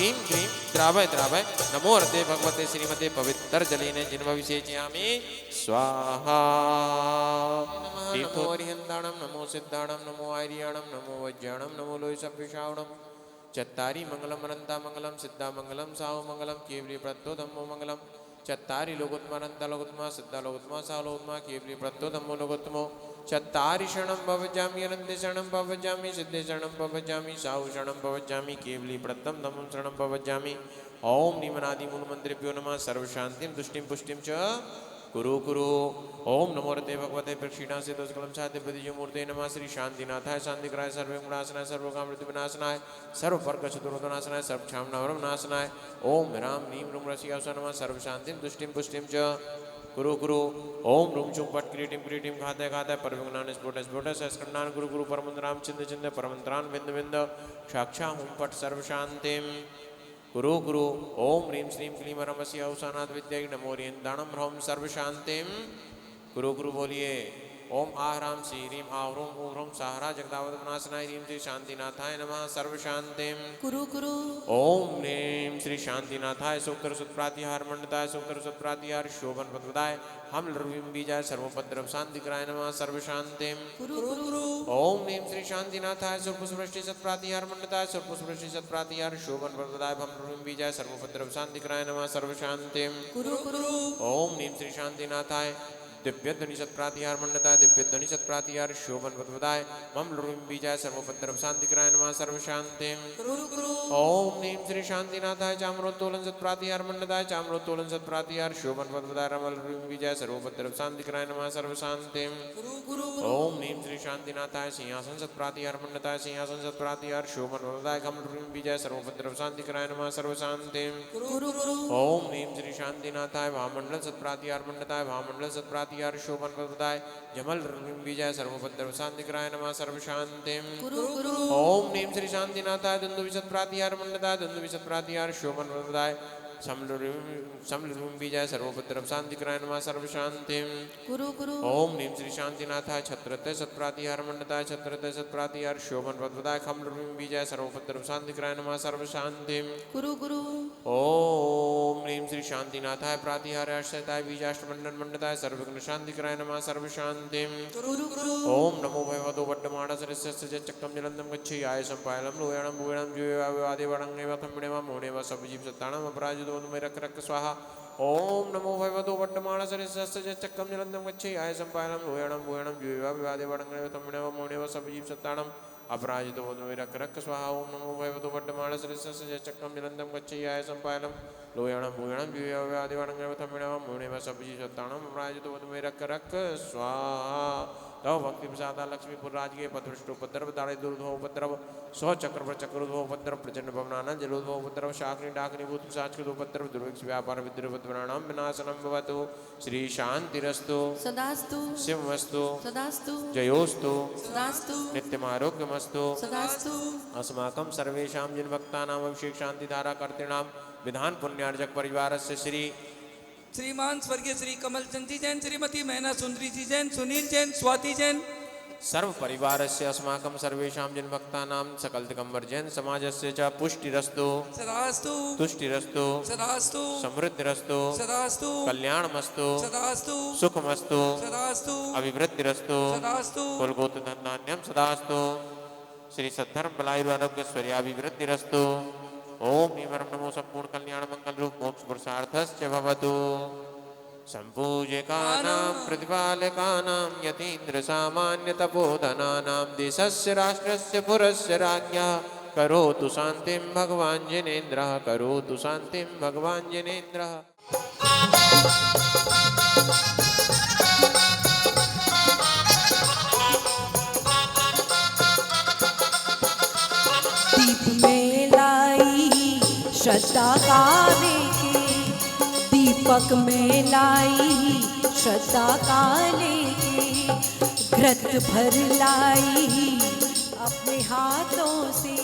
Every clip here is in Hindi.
ह्रीं क्लीं द्रावय द्रावय नमो रते भगवते श्रीमते पवित्र जलेन जिन्वभिषेचयामि स्वाहा नमो हरिहन्ताणं नमो सिद्धाणं नमो आर्याणं नमो वज्राणं नमो लोहिसभ्यषावणं चत्तारि मंगलम अनंता मंगलम सिद्धा मंगलम साहु मंगलम केवली प्रत्यो धम्मो मंगलम चत्तारि लोकोत्तम अनंता लोकोत्तम सिद्धा लोकोत्तम साहु लोकोत्तम केवली प्रत्यो धम्मो लोकोत्तमो चत्तारि शरणं भवजामि अनन्ते शरणं भवजामि सिद्धे शरणं भवजामि साहु शरणं भवजामि केवली प्रत्यं धम्मं शरणं भवजामि ओम निमनादि मूलमन्त्रेभ्यो नमः सर्वशान्तिं तुष्टिं पुष्टिं च कुरु कुरु ओम नमो रते भगवते प्रक्षीणासे दोषकलम छाते प्रदिजो मूर्ते नमः श्री शांतिनाथाय शांतिकराय सर्वगुणासनाय सर्वकामृति विनाशनाय सर्वपर्क चतुर्वदनासनाय सर्वक्षामनावरम नाशनाय ओम राम नीम रूम रसियावसा नमः सर्वशांतिं तुष्टिं पुष्टिं च कुरु कुरु ओम रूम चुम पट क्रीटिम क्रीटिम खाते खाते परविघ्नान स्फोट स्फोट सहस्रनान गुरु गुरु परमंतराम चिंद चिंद परमंतरान विंद विंद साक्षा हुम पट सर्वशांतिं गुरु गुरु ओम ह्रीं श्रीं क्लीं रमसी अवसानाद विद्याय नमो दानम ह्रौम सर्वशांतिं गुरु गुरु बोलिए ओम आहराम श्री ह्रीं आहरोम ओम ह्रौम सहारा जगदावतनाशनाय ह्रीं श्री शांतिनाथाय नमः सर्वशांतिं गुरु गुरु ओम ह्रीं श्री शांतिनाथाय सूत्र सुत्प्रातिहार मंडताय सूत्र सुत्प्रातिहार शोभन पद्मदाय हम लर्विं बीजाय सर्वोपद्रव शांतिकराय नमः सर्वशांतिं गुरु गुरु ओम ह्रीं श्री शांतिनाथाय सुरपुष्पृष्टि सत्प्रातिहार मंडताय सुरपुष्पृष्टि सत्प्रातिहार शोभन पद्मदाय हम लर्विं बीजाय सर्वोपद्रव शांतिकराय नमः सर्वशांतिं गुरु गुरु ओम ह्रीं श्री शांतिनाथाय दिव्यध्वनि सत्प्रातिहार मंडताय दिव्यध्वनि सत्प्रातिहार शोभन पद्मदाय मम लुरिं बीजाय सर्वोपद्रव शांतिकराय नमः सर्वशांतिं गुरु गुरु ओम ह्रीं श्री शांतिनाथाय चामरोत्तोलन सत्प्रातिहार मंडताय चामरोत्तोलन सत्प्रातिहार शोभन पद्मदाय रमल लुरिं बीजाय सर्वोपद्रव शांतिकराय नमः सर्वशांतिं गुरु गुरु ओम ह्रीं श्री शांतिनाथाय सिंहासन सत्प्रातिहार मंडताय सिंहासन सत्प्रातिहार शोभन पद्मदाय कमल लुरिं बीजाय सर्वोपद्रव शांतिकराय नमः सर्वशांतिं गुरु गुरु ओम ह्रीं श्री शांतिनाथाय भामंडल सत्प्रातिहार मंडताय भामंडल सत्प्रातिहार शोभन पद्मदाय जमल लुरिं बीजाय सर्वोपद्रव शांतिकराय नमः सर्वशांतिं गुरु गुरु ओम ह्रीं श्री शांतिनाथाय दुंदुभि सत्प्रातिहार मंडताय दुंदुभि सत्प्रातिहार शोभन पद्मदाय समलुरिं बीजाय सर्वोपद्रव शांतिकराय नमः सर्वशांतिं गुरु गुरु ओम ह्रीं श्री शांतिनाथाय छत्रते सत्प्रातिहार मंडताय छत्रते सत्प्रातिहार शोभन पद्मदाय खमलुरिं बीजाय सर्वोपद्रव शांतिकराय नमः सर्वशांतिं गुरु गुरु ओम ह्रीं श्री शांतिनाथाय प्रातिहार आश्रयताय बीजाष्टमंडन मंडताय सर्वविघ्न शांतिकराय नमः सर्वशांतिं गुरु गुरु ओम नमो भगवतो वड्डमानसरिस्य चक्रम जलंदम गच्छेयाय संपायलं लोयाणं भूयणं जीवादिवणंगेव थम्मिणेव मोणेव सबजीव सत्ताणं अपराजितो मे रक रक स्वाहा ओम नमो भगवतो वड्डमानसरिस्य चक्रम जलंदम गच्छेयाय संपायलं लोयाणं भूयणं जीवादिवणंगेव थम्मिणेव मोणेव सबजीव सत्ताणं अपराजितो मे रक रक स्वाहा ओम नमो भगवतो वड्डमानसरिस्य चक्रम जलंदम गच्छेयाय संपायलं लोयाणं भूयणं जीवादिवणंगेव थम्मिणेव मोणेव सबजीव सत्ताणं अपराजितो मे रक रक स्वाहा तव भक्ति प्रसादा लक्ष्मीपुर राजकीय पत्रष्टोपद्रव दारिद्रोपद्रव सौ चक्र पर चक्रोद्भवोपद्रव प्रचंड भवनाना जलोद्भवोपद्रव शाकनी डाकनी भूत साक्षरोपद्रव दुर्भिक्ष व्यापार विद्रोपद्रवाणां विनाशनं भवतु श्री शांतिरस्तु सदास्तु शिवमस्तु सदास्तु जयोस्तु सदास्तु नित्यमारोग्यमस्तु सदास्तु अस्माकं सर्वेषां जिनभक्तानां अभिषेक शांतिधारा कर्तॄणां विधान पुण्यार्जक परिवारस्य श्री श्रीमान स्वर्गीय श्री कमलचंद जी जैन, श्रीमती मैना सुंदरी जी जैन, सुनील जैन, स्वाति जैन, सर्व परिवारस्य अस्माकं सर्वेषां जिनभक्तानां सकल दिगंबर जैन समाजस्य च पुष्टिरस्तु सदास्तु तुष्टिरस्तु सदास्तु समृद्धिरस्तु सदास्तु कल्याणमस्तु सदास्तु सुखमस्तु सदास्तु अभिवृद्धिरस्तु सदास्तु कुलगोत धन्यान्यं सदास्तु श्री सद्धर्म बलायुरारोग्य स्वरियाभिवृद्धिरस्तु ओम निवरम नमो संपूर्ण कल्याण मंगल रूप मोक्ष पुरुषार्थस्य भवतु संपूज्यकानां प्रतिपालकानां यतीन्द्र सामान्य तपोधनानां देशस्य राष्ट्रस्य पुरस्य राज्ञः करोतु शान्तिं भगवान् जिनेन्द्रः करोतु शान्तिं भगवान् जिनेन्द्रः दीप में लाई श्रद्धा काले के दीपक में लाई श्रद्धा काले के घृत भर लाई अपने हाथों से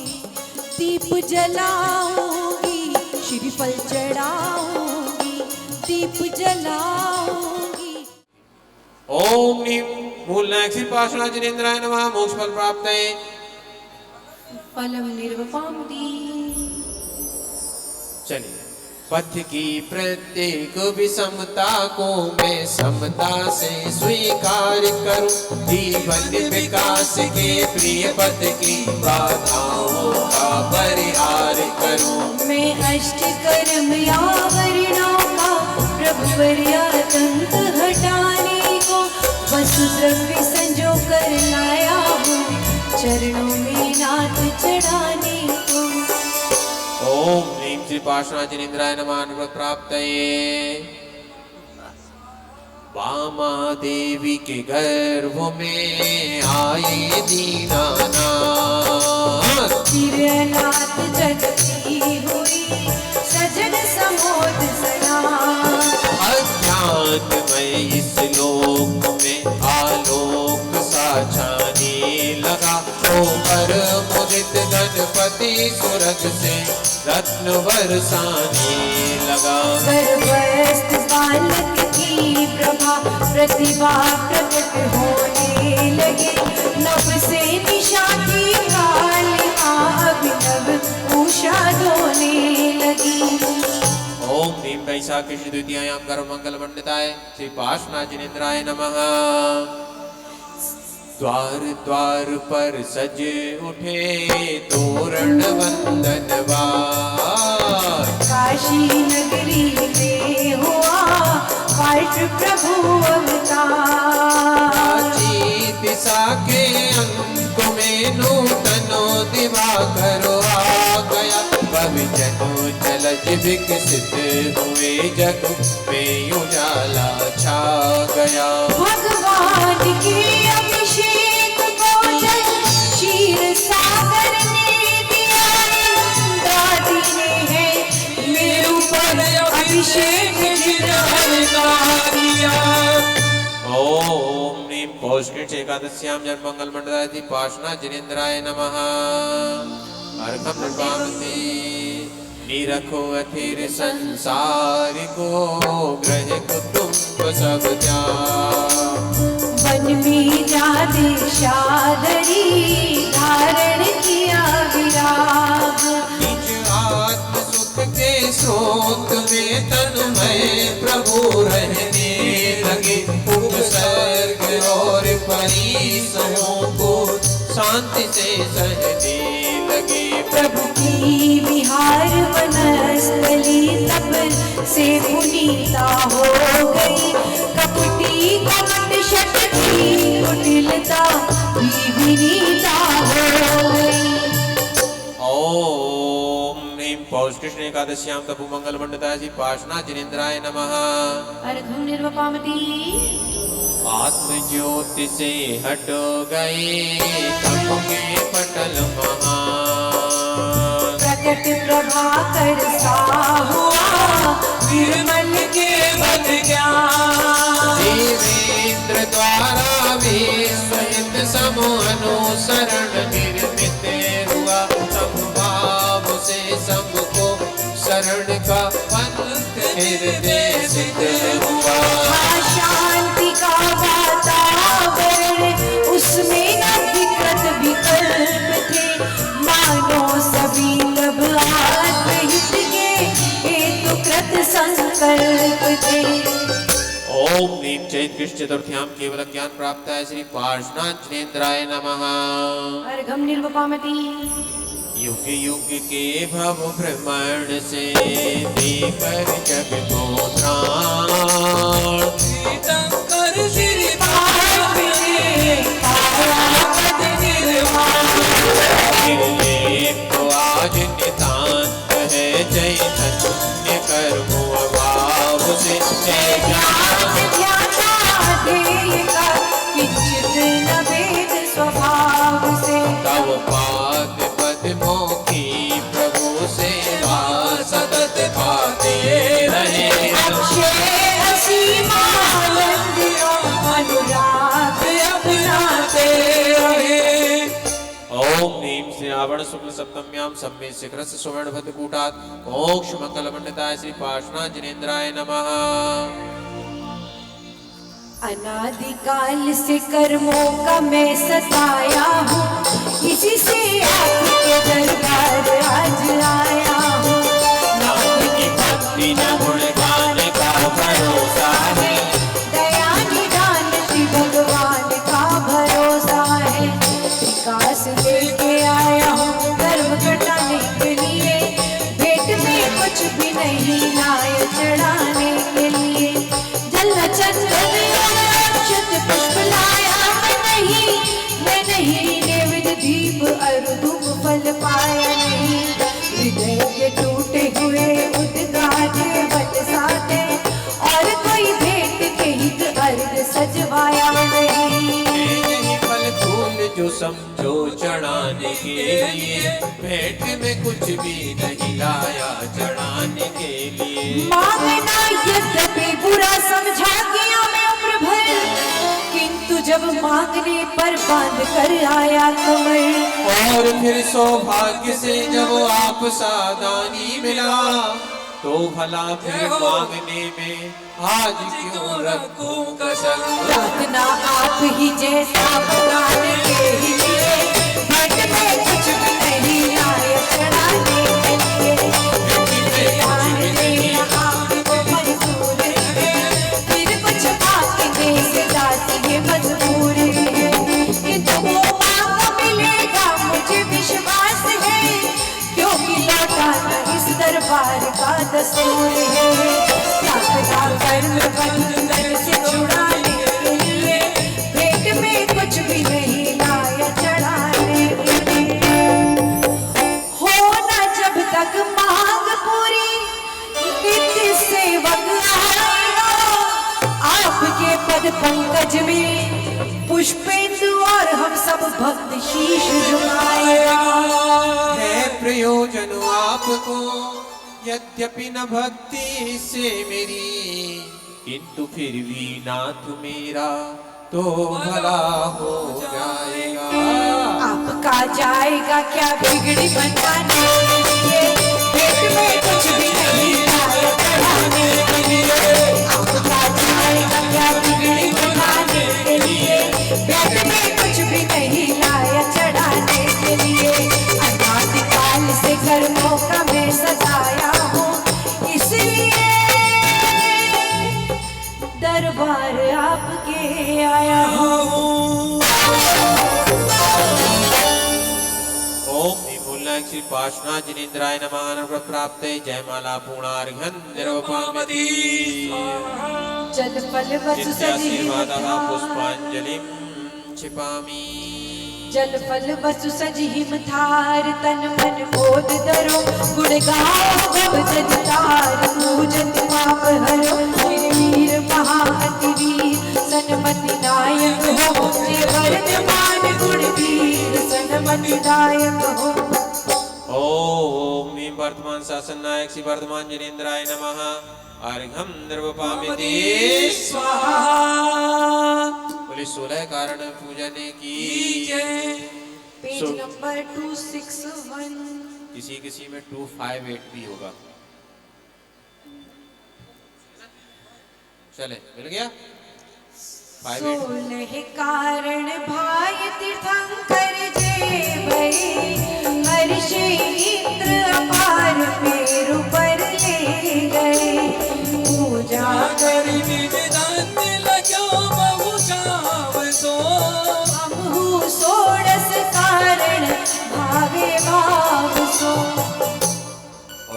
दीप जलाऊंगी श्रीफल चढ़ाऊंगी दीप जलाऊंगी। ओम नीम मूलनायक पार्श्वनाथ जिनेन्द्राय नमः मोक्ष फल प्राप्त है फलम निर्वपामुदी चलिए। पथ की प्रत्येक विषमता को मैं समता से स्वीकार करूं, जीवन विकास के प्रिय पथ की बाधाओं का परिहार करूं। मैं अष्टकर्म या वर्णों का प्रभु वर्यातंक हटाने को वसुद्रव्य संजो कर लाया हूँ, चरणों में नाथ चढ़ाने को। ओम ह्रीं श्री पार्श्वनाथ जिनेन्द्राय नमः। अनुग्रह प्राप्तये। वामा देवी के गर्भ में आए दीनानाथ, चिरनाथ जगती हुई सजन समोद सना। अज्ञानमय इस लोक में आलोक सा छाने लगा, ओ पर मुदित गणपति स्वर्ग से रत्न बरसाने लगा। गर्भस्थ बालक की प्रभा प्रतिभा प्रकट होने लगे, नभ से निशा की कालिमा अभिनव उषा धोने लगी। ओम ह्रीं वैशाखी द्वितीयायां कर्ममंगल मंडिताय श्री पार्श्वनाथ जिनेन्द्राय नमः। द्वार द्वार पर सज उठे तोरण वंदनवार, काशी नगरी में हुआ पार्थ प्रभु अवतार। प्राची दिशा के अंक में नूतनो दिवाकर आ गया, भविजनो जलज विकसित हुए जग में उजाला छा गया। भगवान के अभिषेक को जल क्षीर सागर ने दिया, दादी ने है मेरे ऊपर अभिषेक किया। ओम ह्रीं पौष्कृत एकादश्यां जन्मंगल मंडलाय श्री पार्श्वनाथ जिनेन्द्राय नमः। अर्घं निर्वापति निरखो अथिर संसार को, ग्रह कुटुंब सब त्याग। वन में जादे शादरी धारण किया विराग। निज आत्म सुख के स्रोत में तन्मय प्रभु रहने लगे, उपसर्ग और परिसरों को शांति से सहने लगे। प्रभु की विहार वनस्थली तब से पुनीता हो गई, कपटी कपट शक्ति कुटिलता भी विनीता हो गई। ओम ह्रीं पौष्कृष्ण एकादश्यां तपो मंगल मंडिताय श्री पार्श्वनाथ जिनेन्द्राय नमः। अर्घं निर्वपामति। आत्म ज्योति से हट गए तप के पटल महान, प्रकट प्रभाकर सा हुआ निर्मल केवल ज्ञान। देवेंद्र द्वारा विश्वहित समूह अनुसरण निर्मित हुआ, समभाव से सबको शरण का पंथ निर्देशित हुआ। शांति का वातावरण उसमें न विकृत विकल्प थे, मानो सभी लब आत्महित के हेतु कृत संकल्प थे। ओम ह्रीं चैत कृष्ण चतुर्थ्यां केवल ज्ञान प्राप्त है श्री पार्श्वनाथ जिनेन्द्राय नमः। अर्घं निर्वपामति। युग युग के भव भ्रमण से देकर जग को त्राण, तीर्थंकर श्री पार्वती पार्वती निर्वाण। निर्लेप तो आज नितांत है, चैतन्य कर्मो अभाव से जय ज्ञान ध्येय का किंचित न भेद स्वभाव से। तव पाद पद्मों की प्रभु सेवा सतत पाते रहे। अक्षय असीमानंद अनुराग अपनाते रहे। ओम ह्रीं श्रावण शुक्ल सप्तम्यां सम्मे शिखरस्य सुवर्ण भद्रकूटात् मोक्ष मंगल मंडिताय श्री पार्श्वनाथ जिनेन्द्राय नमः। अनादिकाल से कर्मों का मैं सताया हूँ, इसी से आपके दरबार आज आया हूँ। समझो चढ़ाने के लिए, भेंट में कुछ भी नहीं लाया चढ़ाने के लिए। मांगना यद्यपि बुरा समझा किया मैं उम्र भर, किंतु जब मांगने पर बांध कर आया कमर। और फिर सौभाग्य से जब आप सादानी मिला, तो भला फिर मांगने में आज क्यों रखूं कसर। रखना आप ही जैसा भगवान के लिए, भेंट में कुछ भी नहीं लाए चढ़ाने के लिए। दान देना आपको मंजूर है, फिर कुछ मांगने से जाती है मजबूर है। किंतु वो मांग मिलेगा मुझे विश्वास है, क्योंकि लौटाना इस दरबार का दस्तूर है। प्रार्थना कर्म बंधन से छुड़ाने के लिए, भेंट में कुछ भी नहीं लाया चढ़ाने के लिए। होना जब तक मांग पूरी, नित्य सेवक आएगा आपके पद पंकज में, पुष्पेंदु और हम सब भक्त शीश झुकाएगा। है प्रयोजन आपको यद्यपि न भक्ति से मेरी, किंतु फिर भी नाथ मेरा तो भला हो जाएगा। आपका जाएगा क्या बिगड़ी बनाने के लिए, पेट में कुछ भी नहीं लाया चढ़ाने के लिए। आपका जाएगा क्या बिगड़ी बनाने के लिए, पेट में कुछ भी नहीं लाया चढ़ाने के लिए। अनादिकाल से कर्मों का मैं सताया हूँ, इसलिए दरबार आपके आया हूँ। ओम भीमूला श्री पार्श्वनाथ जिनेन्द्राय नमः। नमः प्राप्ते जयमाला पूर्णार्घ्यं निरूपयामि। जल फल वसु नित्याशीर्वादः पुष्पांजलिं क्षिपामि। जल फल वसु सजिहिम थार, तन मन बोध धरो गुण गाओ भव जन तार। पूजत पाप हरो वीर महाअति वीर, सनमति नायक हो जे वर्धमान गुणवीर, सनमति नायक हो। ओम नीम वर्तमान शासन नायक श्री वर्धमान जिनेन्द्राय नमः। अर्घ्यं निरूपयामि स्वाहा। बोले 16 कारण पूजने की पेज नंबर 261। किसी किसी में 258 भी होगा। चले मिल गया 58। 16 कारण भाई तीर्थंकर जे भये, हर्षे इंद्र अपार मेरु पर ले गए। पूजा कर विविधान लगो बहु चावसो, हमहु 16 कारण भावे भाव सो।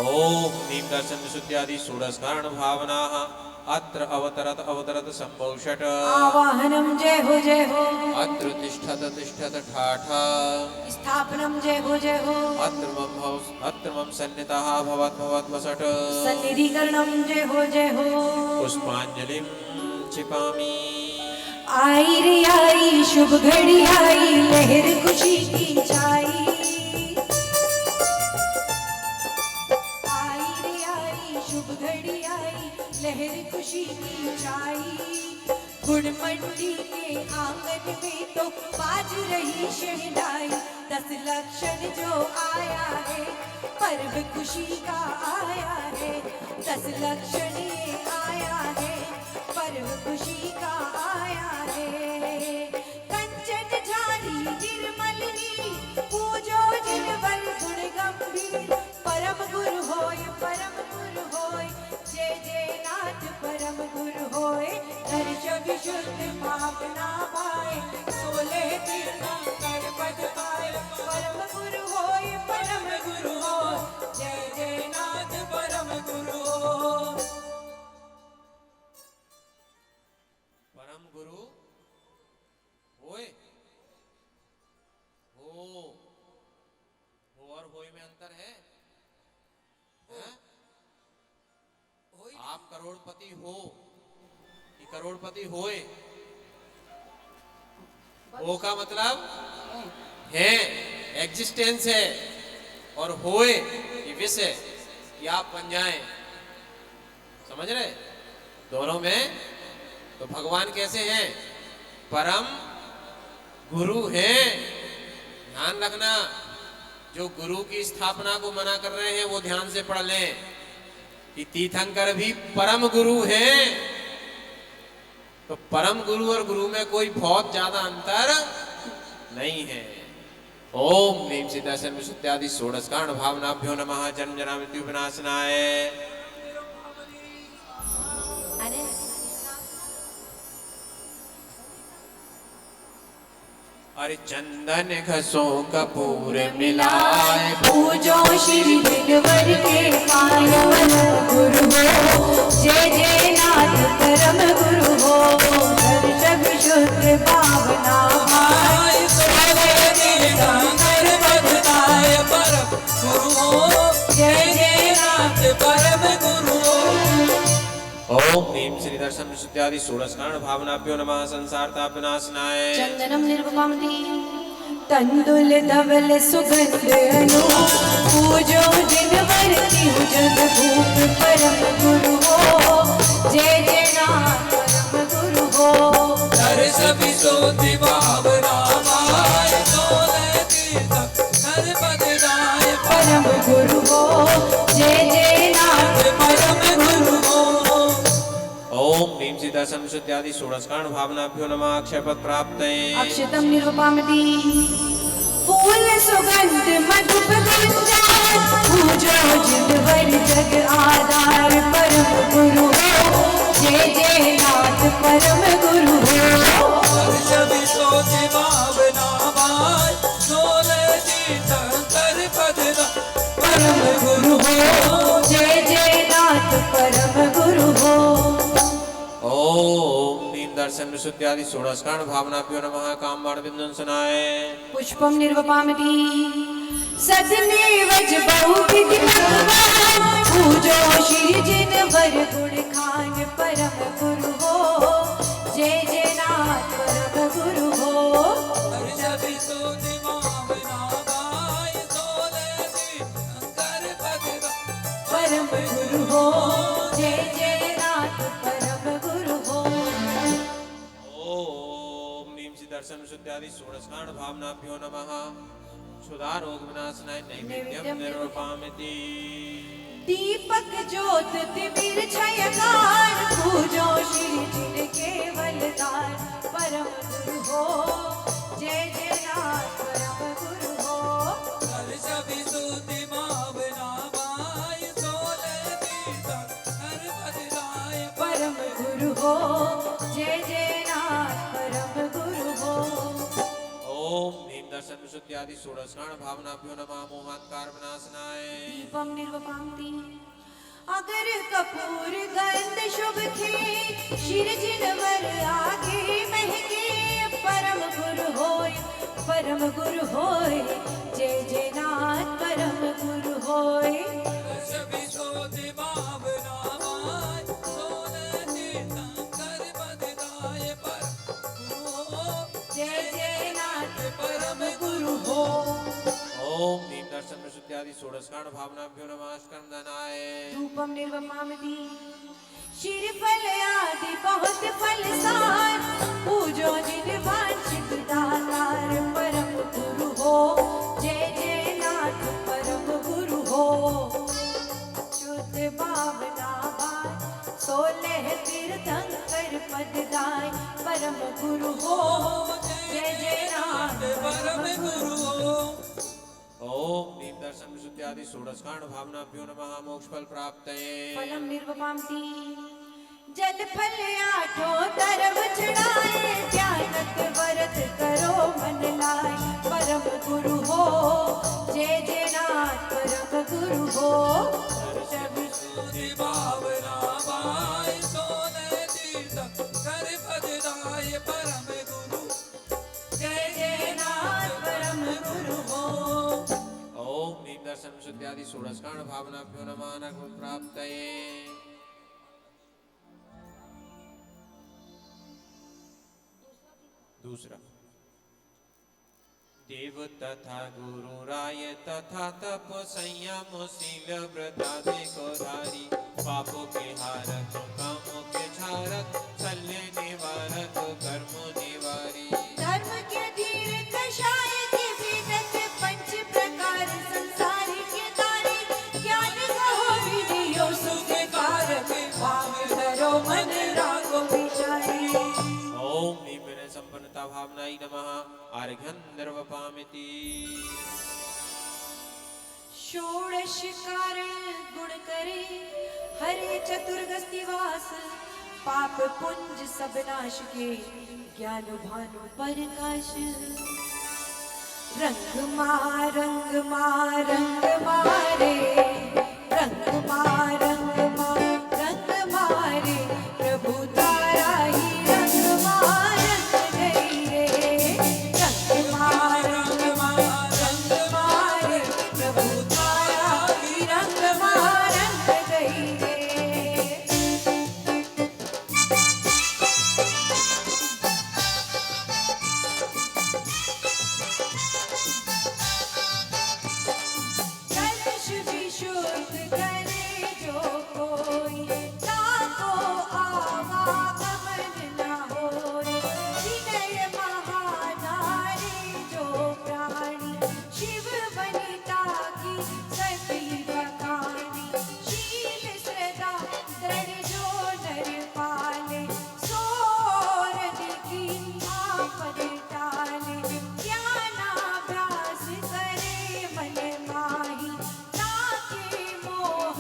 ओम नीम दर्शन शुद्ध्यादि 16 कारण भावना अत्र अवतरत संभवषट। आवाहनम जय हो जय हो। अत्र तिष्ठत ठाठा। स्थापनम जय हो जय हो। अत्र मम सन्निधः भवत् वसट। सन्निधिकरणम जय हो जय हो। पुष्पांजलिं क्षिपामि। आई रे आई शुभ घड़ी आई, लहर खुशी की छाई। आई रे आई शुभ घड़ी आई, लहर खुशी की छाई। गुड़ मंडी के आंगन में तो बाज रही शहनाई। 10 लक्षण जो आया है, पर्व खुशी का आया है। 10 लक्षण ये आया है, पर्व खुशी का आया है। कंचन झारी निर्मलनी, पूजो जिनवर गुण गंभीर। परम गुरु होय जय जय नाथ परम गुरु होय। हर्ष विशुद्ध पाप ना पाए, 16 तीर्थंकर पद पाए। परम गुरु होय जय जय नाथ परम गुरु होय। परम गुरु होय हो और होय में अंतर है? हैं? आप करोड़पति हो कि करोड़पति होए? हो का मतलब है, एग्जिस्टेंस है, और होए ये विष है कि आप बन जाएं। समझ रहे दोनों में? तो भगवान कैसे हैं? परम गुरु हैं। ध्यान रखना, जो गुरु की स्थापना को मना कर रहे हैं वो ध्यान से पढ़ लें कि तीर्थंकर भी परम गुरु हैं। तो परम गुरु और गुरु में कोई बहुत ज्यादा अंतर नहीं है। ओम नीम सिद्धासन विशुद्ध्यादि षोडश कारण भावनाभ्यो नमः। जन्म जरा मृत्यु विनाशनाय। अरे अरे चंदन घसो कपूर मिलाए, पूजो श्री दिलवर के पावन गुरु हो। जय जय नाथ परम गुरु हो। दर्शन शुद्ध पावना भाई परम गुरु हो। जय जय नाथ परम गुरु हो। ओम नीम श्री दर्शन विशुद्ध्यादि षोडश कारण भावनाभ्यो नमः। संसार ताप विनाशनाय। चंदनम निर्वपामति तंदुल धवल सुगंध अनु। पूजो दिनवर तिहु जग भूप परम गुरु हो। जय जय नाथ परम गुरु हो। दर्श विशोधि भावना भाई सोले तीर्थ हर पदराय परम गुरु हो। जय जय नाथ परम गुरु हो। ओम नीम श्री दर्शन विशुद्ध्यादि षोडश कारण भावनाभ्यो नमः। अक्षय पद प्राप्त। अक्षतम निर्वपामति फूल सुगंध मधुप गुंजान। पूजो जिनवर जग आधार परम गुरु हो। जय जय नाथ परम गुरु हो। दर्श विशोधि भावना भाई सोले तीर्थ हर पदराय परम गुरु हो। जय जय नाथ परम गुरु हो। ओम नीम दर्शन विशुद्ध्यादि षोडश कारण भावनाभ्यो नमः। काम बाण विध्वंसनाय। पुष्पम निर्वपामति सदने वज बहुविधि भगवान। पूजो श्री जिनवर गुण खान परम गुरु हो। जय जय नाथ परम गुरु हो। दर्श विशोधि भावना भाई सोले तीर्थ हर पदराय परम गुरु हो। जय जय नाथ परम गुरु हो। ओम नीम श्री दर्शन विशुद्ध्यादि षोडश कारण भावनाभ्यो नमः। क्षुधा रोग विनाशनाय। नैवेद्यम निर्वपामति। दीपक ज्योत तिमिर छयकार। पूजो श्री जिन केवलदार परम गुरु हो। जय जय नाथ परम गुरु हो। दर्श विशुद्धि भावना भाई सोले तीर्थ हर पदराय परम गुरु हो। जय जय नाथ परम गुरु हो। ओम नीम दर्शन विशुद्ध्यादि षोडश कारण भावनाभ्यो नमः। मोहात्कार विनाशनाय। दीपम निर्वपामति अगर कपूर गंध शुभ खे। शिर जिनवर आगे महके परम गुरु होय। परम गुरु होय। जय जय नाथ परम गुरु होय। दर्श विशोधि भावना भाई सोले तीर्थ हर पदराय परम गुरु हो। जय जय नाथ परम गुरु हो। ओम नीम दर्शन विशुद्ध्यादि षोडश कारण भावनाभ्यो नमः। स्कंदनाय। धूपम निर्वपामति शिर फल आदि बहुत फल सार। पूजो जिन वांछित दातार परम गुरु हो। जय जय नाथ परम गुरु हो। शुद्ध भावना भाई सोलह तीर्थंकर पददाय परम गुरु हो। जय जय नाथ परम गुरु हो। ओम नीम दर्शन विशुद्ध्यादि षोडश कारण भावनाभ्यो नमः। मोक्ष फल प्राप्त। फलम निर्वपामति जल फल आठों तरफ चढ़ाए। ध्यानत व्रत करो मन लाए परम गुरु हो। जय जय नाथ परम गुरु हो। दर्श विशुद्धि भावना भाई सोले तीर्थ हर पदराय परम गुरु। जय जय नाथ परम गुरु हो। ओम नीम दर्शन विशुद्ध्यादि षोडश कारण भावनाभ्यो नमः। नरक फल प्राप्त। दूसरा देव तथा गुरु राय तथा तप संयम शील व्रतादि को धारी पापों के हारक कामों के छारक शल्य निवारक कर्म निवारी धर्म के धीर कषाय के वेदक पंच प्रकार संसार के तारे ज्ञान कहो विधियो सुख कारक भाव धरो मन रागो विचारे। ओम विपिन संपन्नता भावनाई नमः अर्घ्यं निर्वपामिति षोडश कारण गुण करे हरे चतुर्गस्ति वास पाप पुंज सब नाश के ज्ञान भानु प्रकाश। रंग मारे रंग मारे प्रभु तारा ही रंग रंग गई रे। रंग मारे प्रभु तारा ही रंग गई रे। कलश विशुद्ध करे जो कोई ताको आवागमन न होय। विनय महानारी जो प्राणी शिव वनिता की सती बखानी। शील श्रद्धा दृढ़ जो नर पाले सोरठ की आपद टाले। ज्ञानाभ्यास करे मन माही ताके मोह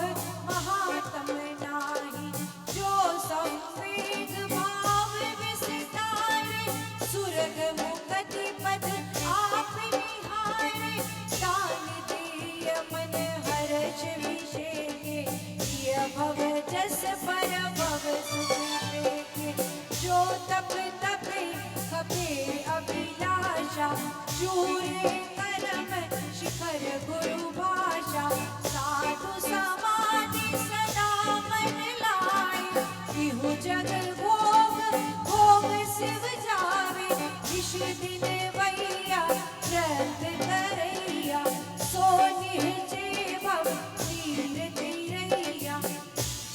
महात्म नाही। जो संवेग भाव विस्तारे सुरग मुक्ति पद आप निहारे। दान दिय मन हर्ष विषेके किय भव जस पर भव सुख देखे। जो तप तपे खपे अभिलाषा चूरे कर्म शिखर गुरु भाषा। साधु समाधि सदा मन लाए इहु जग भोग भोग शिव जावे। विष दिन वैया व्रत करैया सो निहचे भव तीर तीरैया।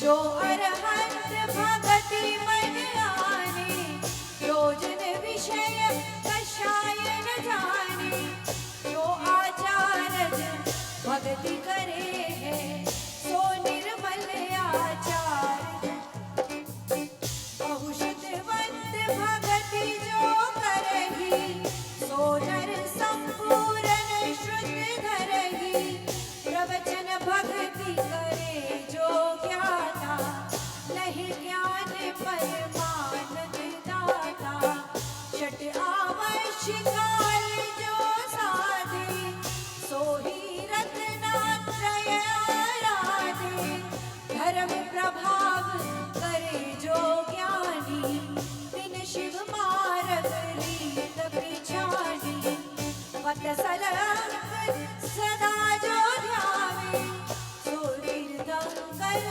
जो अरहंत भगति मन आने योजन विषय कषाय न जाने। जो आचार्य भक्ति करे है सो निर्मल आचार। बहुशतवंत भक्ति जो करही सो नर संपूर्ण शुद्ध धरही। प्रवचन भक्ति करे जो ज्ञाता नहीं ज्ञान परमानंद दाता। छठ आवश्यकाल जो साधे सोही रत्नात्रय आराधे। धर्म प्रभाव करे जो ज्ञानी बिन शिव मार्ग लीत पिछानी। वत्सल अंक सदा जो ध्यावे सो तीर्थंकर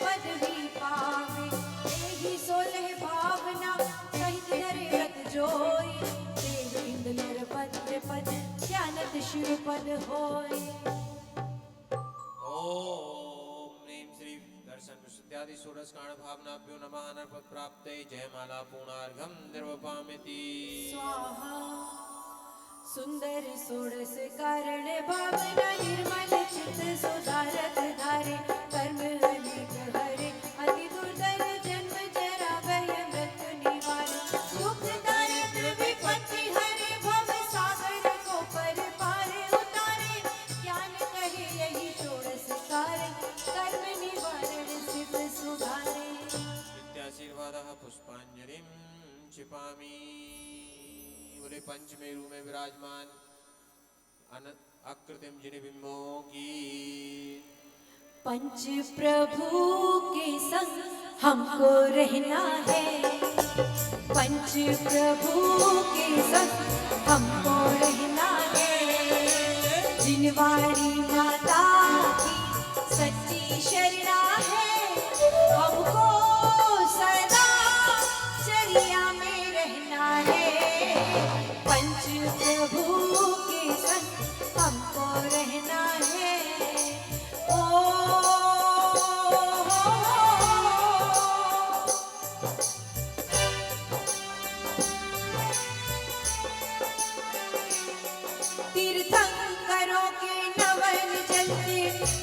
पदवी पावे। एहि सोलह भावना सहित धरे रत जोई। देव इंद नर पद पद ध्यानत शिव पद होय। ओम ह्रीं श्री दर्शन विशुद्ध्यादि षोडश कारण भावनाभ्यो नमः नरपद प्राप्ते जयमाला पूर्णार्घं निर्वपामिति स्वाहा। सुंदर षोडश कारण भावना निर्मल चित्त सुधारक धारे। कर्म अनेक हरे अति दुर्धर जन्म जरा भय मृत्यु निवारे। दुख दारिद्र विपत्ति हरे भव सागर को पर पारे उतारे। ज्ञान कहे यही षोडश कारण कर्म निवारण सिद्ध सुधारे। नित्याशीर्वादः पुष्पांजलिं क्षिपामि। बोले पंचमेरु में विराजमान अकृत्रिम जिन बिंबों की पंच प्रभु के संग हमको रहना है। पंच प्रभु के संग हमको रहना है। जिनवाणी माता की सच्ची शरणा है। हमको सदा चरिया में रहना है। पंच प्रभु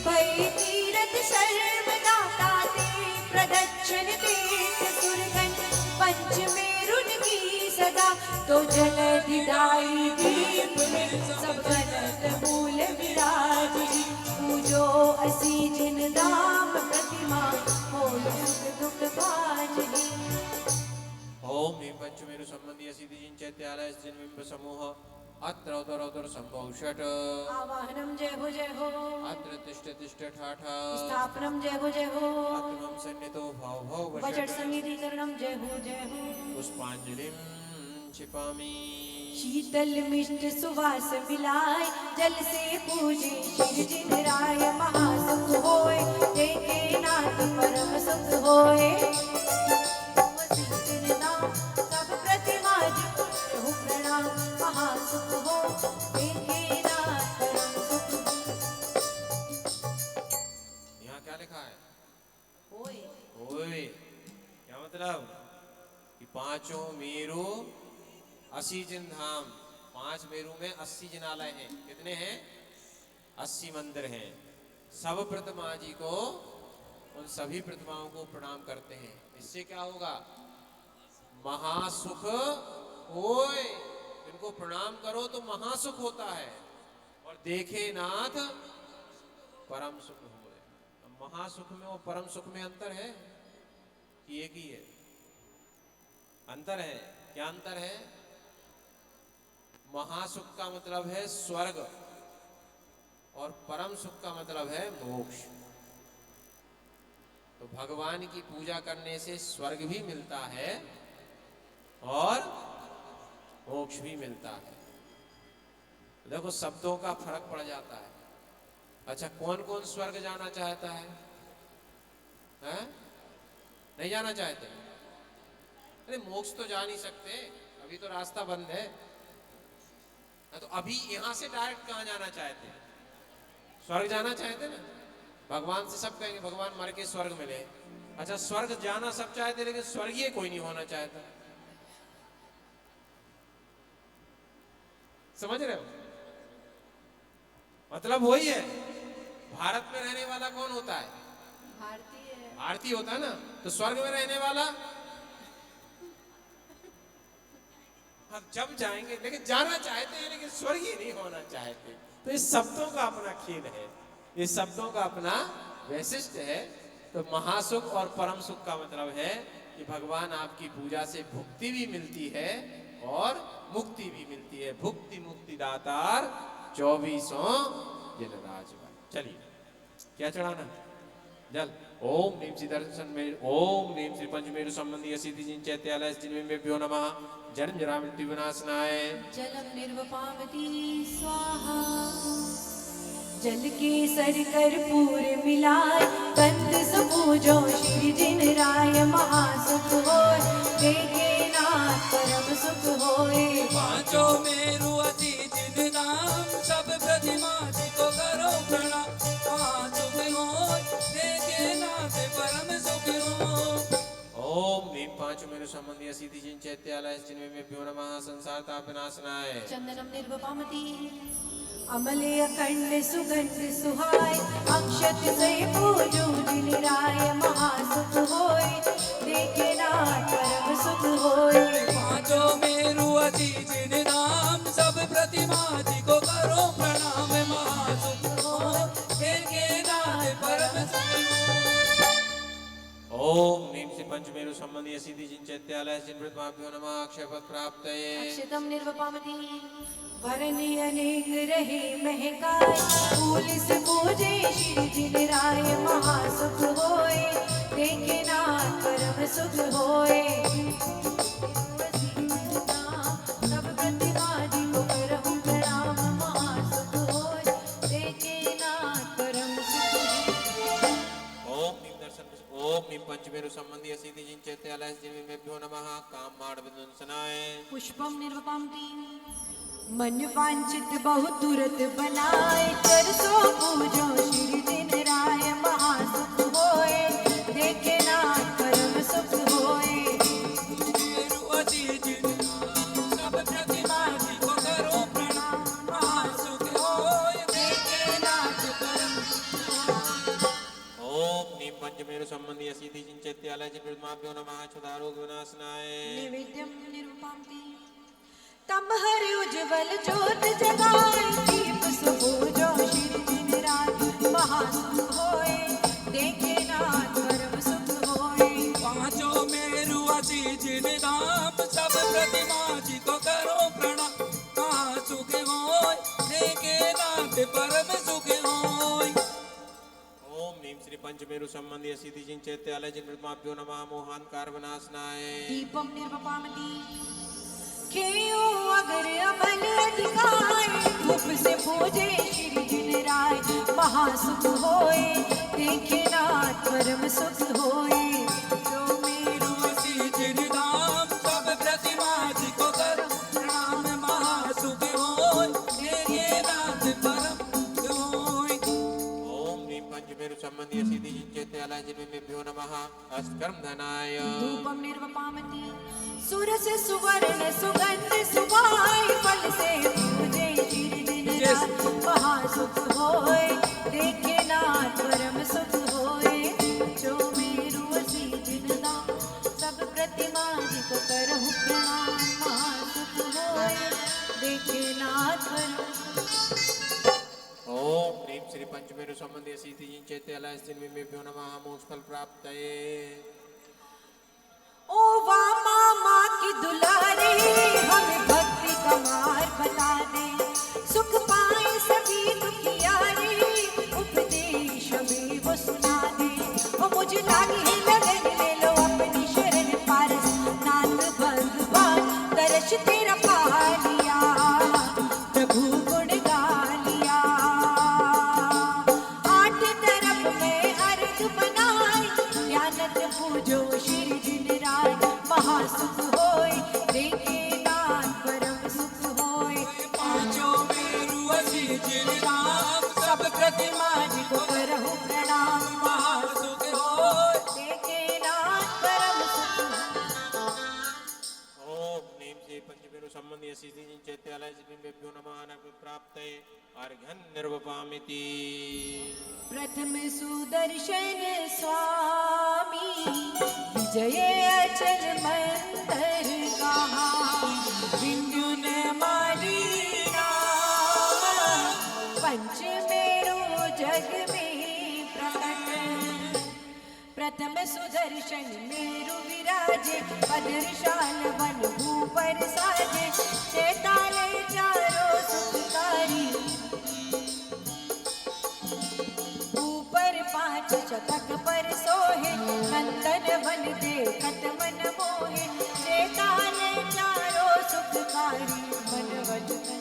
भई तीरथ सर्वदा ताते प्रदक्षिण देत सुरगन पंच मेरुन की सदा तो जलधिदाई दीप में सब गलत मूल विराजी पूजो असी जिन दाम प्रतिमा हो सुख दुख भाजनी। ओम ह्रीं पंचमेरु संबंधी सिद्धि चैत्यालय जिनबिंब समूह अत्र उत्तरोत्तर संभव षट आवाहनम जय हो अत्र तिष्ठ तिष्ठ ठाठा स्थापनम जय हो आत्मं सन्निधो भाव भाव वचट वषट संगीतीकरणम जय हो पुष्पांजलिं क्षिपामि शीतल मिष्ट सुवास मिलाए जल से पूजे शिव जिन राय महासुख होए देखे नाथ परम सुख होए जिन नाम सब प्रतिमा जिन प्रणाम महासुख हो देखे नाथ परम सुख यहाँ क्या लिखा है होए ओए क्या मतलब कि पांचों मेरु 80 जिन धाम 5 मेरु में 80 जिनालय हैं कितने हैं 80 मंदिर हैं सब प्रतिमा जी को उन सभी प्रतिमाओं को प्रणाम करते हैं इससे क्या होगा महासुख होए इनको प्रणाम करो तो महासुख होता है और देखे नाथ परम सुख होए महासुख में और परम सुख में अंतर है कि एक ही है अंतर है क्या अंतर है महासुख का मतलब है स्वर्ग और परम सुख का मतलब है मोक्ष तो भगवान की पूजा करने से स्वर्ग भी मिलता है और मोक्ष भी मिलता है देखो शब्दों का फर्क पड़ जाता है अच्छा कौन कौन स्वर्ग जाना चाहता है हैं? नहीं जाना चाहते अरे मोक्ष तो जा नहीं सकते अभी तो रास्ता बंद है तो अभी यहां से डायरेक्ट कहां जाना चाहते हैं स्वर्ग जाना चाहते ना भगवान से सब कहेंगे भगवान मर के स्वर्ग मिले अच्छा स्वर्ग जाना सब चाहते लेकिन स्वर्गीय कोई नहीं होना चाहता समझ रहे हो मतलब वही है भारत में रहने वाला कौन होता है भारतीय होता है ना तो स्वर्ग में रहने वाला हम जब जाएंगे लेकिन जाना चाहते हैं लेकिन स्वर्गीय नहीं होना चाहते तो इस शब्दों का अपना खेल है इस शब्दों का अपना वैशिष्ट है तो महासुख और परम सुख का मतलब है कि भगवान आपकी पूजा से भुक्ति भी मिलती है और मुक्ति भी मिलती है भुक्ति मुक्ति दातार 24 दिन राजवा चलिए क्या चढ़ाना जल ओम नीम श्री दर्शन में ओम नीम श्री पंचमेरु संबंधी सिद्धि जिन चैत्यालय जिनमें नमः जन्म जरा मृत्यु विनाशनाय जलम निर्वपामति स्वाहा जल के सर कर्पूर मिलाए कंद सुपूजो श्री जिन राय महासुख होय देखे नाथ परम सुख होय पांचों मेरु अति जिन नाम सब प्रतिमा जी को करो प्रणाम महासुख होय देखे नाथ परम सुख होय ओम नीम पांच मेरु संबंधी सिद्धि जिन चैत्यालय जिनमें नमः संसार ताप विनाशनाय चंदनम निर्वपामति अमले अखंड सुगंध सुहाय अक्षत से पूजो जिन राय महासुख होय देखे नाथ परम सुख होय पांचों मेरु अति जिन नाम सब प्रतिमा जी को करो प्रणाम महासुख होय देखे नाथ परम सुख होय ओम नीम से पंचमेरु संबंधी सिद्धि जिन चैत्यालय जिन प्रतिमाभ्यो नमः अक्षय पद प्राप्तये अक्षतम निर्वपामति वरनि अनेक रहे महकाय फूल से पूजे श्री जिन राय महासुख होय देखे नाथ परम सुख होय सब प्रतिमा जी को करहु प्रणाम महासुख होय देखे नाथ परम सुख होय ओम नीम दर्शन ओम नीम पंचमेरु संबंधी सिद्धि जिन चैत्यालय जिनमें नमः काम माड़ विध्वंसनाय पुष्पम निर्वपामति मन वांछित बहु तुरत बनाए तरसो पूजो श्री जिन राय महासुख होय देखे नाथ परम सुख होय मेरु अति जिन नाम सब प्रतिमा जी को करो प्रणाम महासुख होय देखे नाथ परम सुख होय पंचमेरु संबंधी असीति चिंचेत्यालय जिन्माभ्यो नमः क्षुधारोग विनाशनाय नैवेद्यं निरूपन्ति तम हरि उज्ज्वल ज्योत जगाए दीप सुबोजो शिर दिन रात महासुख होए देखे नाथ परम सुख होए पांचों मेरु अति जिन धाम सब प्रतिमा जी को करो प्रणाम कहाँ सुख होय देखे नाथ परम सुख होय ओम नीम श्री पंचमेरु संबंधी असीति चिंचेत्यालय जिन्माभ्यो नमः मोहांकार विनाशनाय दीपम निर्वपामति खेयो अगर अमल अधिकार धूप से पूजे श्री जिन राय महासुख होए देखे नाथ परम सुख होए जो मेरु अति जिन धाम सब प्रतिमा जी को करो प्रणाम महासुख होय देखे नाथ परम सुख होय ओम नीम पंचमेरु संबंधी असीति चिंचेत्यालय जिन्माभ्यो नमः अष्टकर्म धनाय धूपम निर्वपामति सुरस सुवर्ण सुगंध सुभाय फल से पूजे श्री दिन रात महासुख होए देखे नाथ परम सुख होए जो मेरु असी जिन दाम सब प्रतिमा जी को करहु प्रणाम महासुख होए देखे नाथ परम ओम नीम श्री पंचमेरु संबंधी असीति चिंचेत्यालय जिन्माभ्यो नमः मोक्षफल प्राप्तये ओ वामा माँ की दुलारे हमें भक्ति का मार्ग बता दे सुख पाए सभी दुखियारे उपदेश हमें वो सुना दे ओ मुझे लागी है लगन ले लो अपनी शरण पारस नाथ भगवान दर्श तेरा पा लिया प्रभु गुण गा लिया आठ तरफ में अर्घ बनाए ध्यानत पूजो श्री जिन राय महासुख होए देखे नाथ परम सुख होए पांचों मेरु असी जिन धाम सब प्रतिमा जी को करहु प्रणाम महासुख होय देखे नाथ परम सुख ओम नीम श्री पंचमेरु संबंधी असीति चिंचेत्यालय जिन्माभ्यो नमः नमः प्राप्तये अर्घ्यं निर्वपामिति प्रथम सुदर्शन स्वामी विजय अचल मंदिर कहा बिंदु ने मारी नाम पंचमेरु जग में प्रकट प्रथम सुदर्शन मेरु विराजे पदरशाल वन भूपर साजे चेताले चारों सुखकारी ऊपर पांच शतक पर सोहे नंदन वन देखत मन मोहे चेताले चारों सुखकारी मन वचन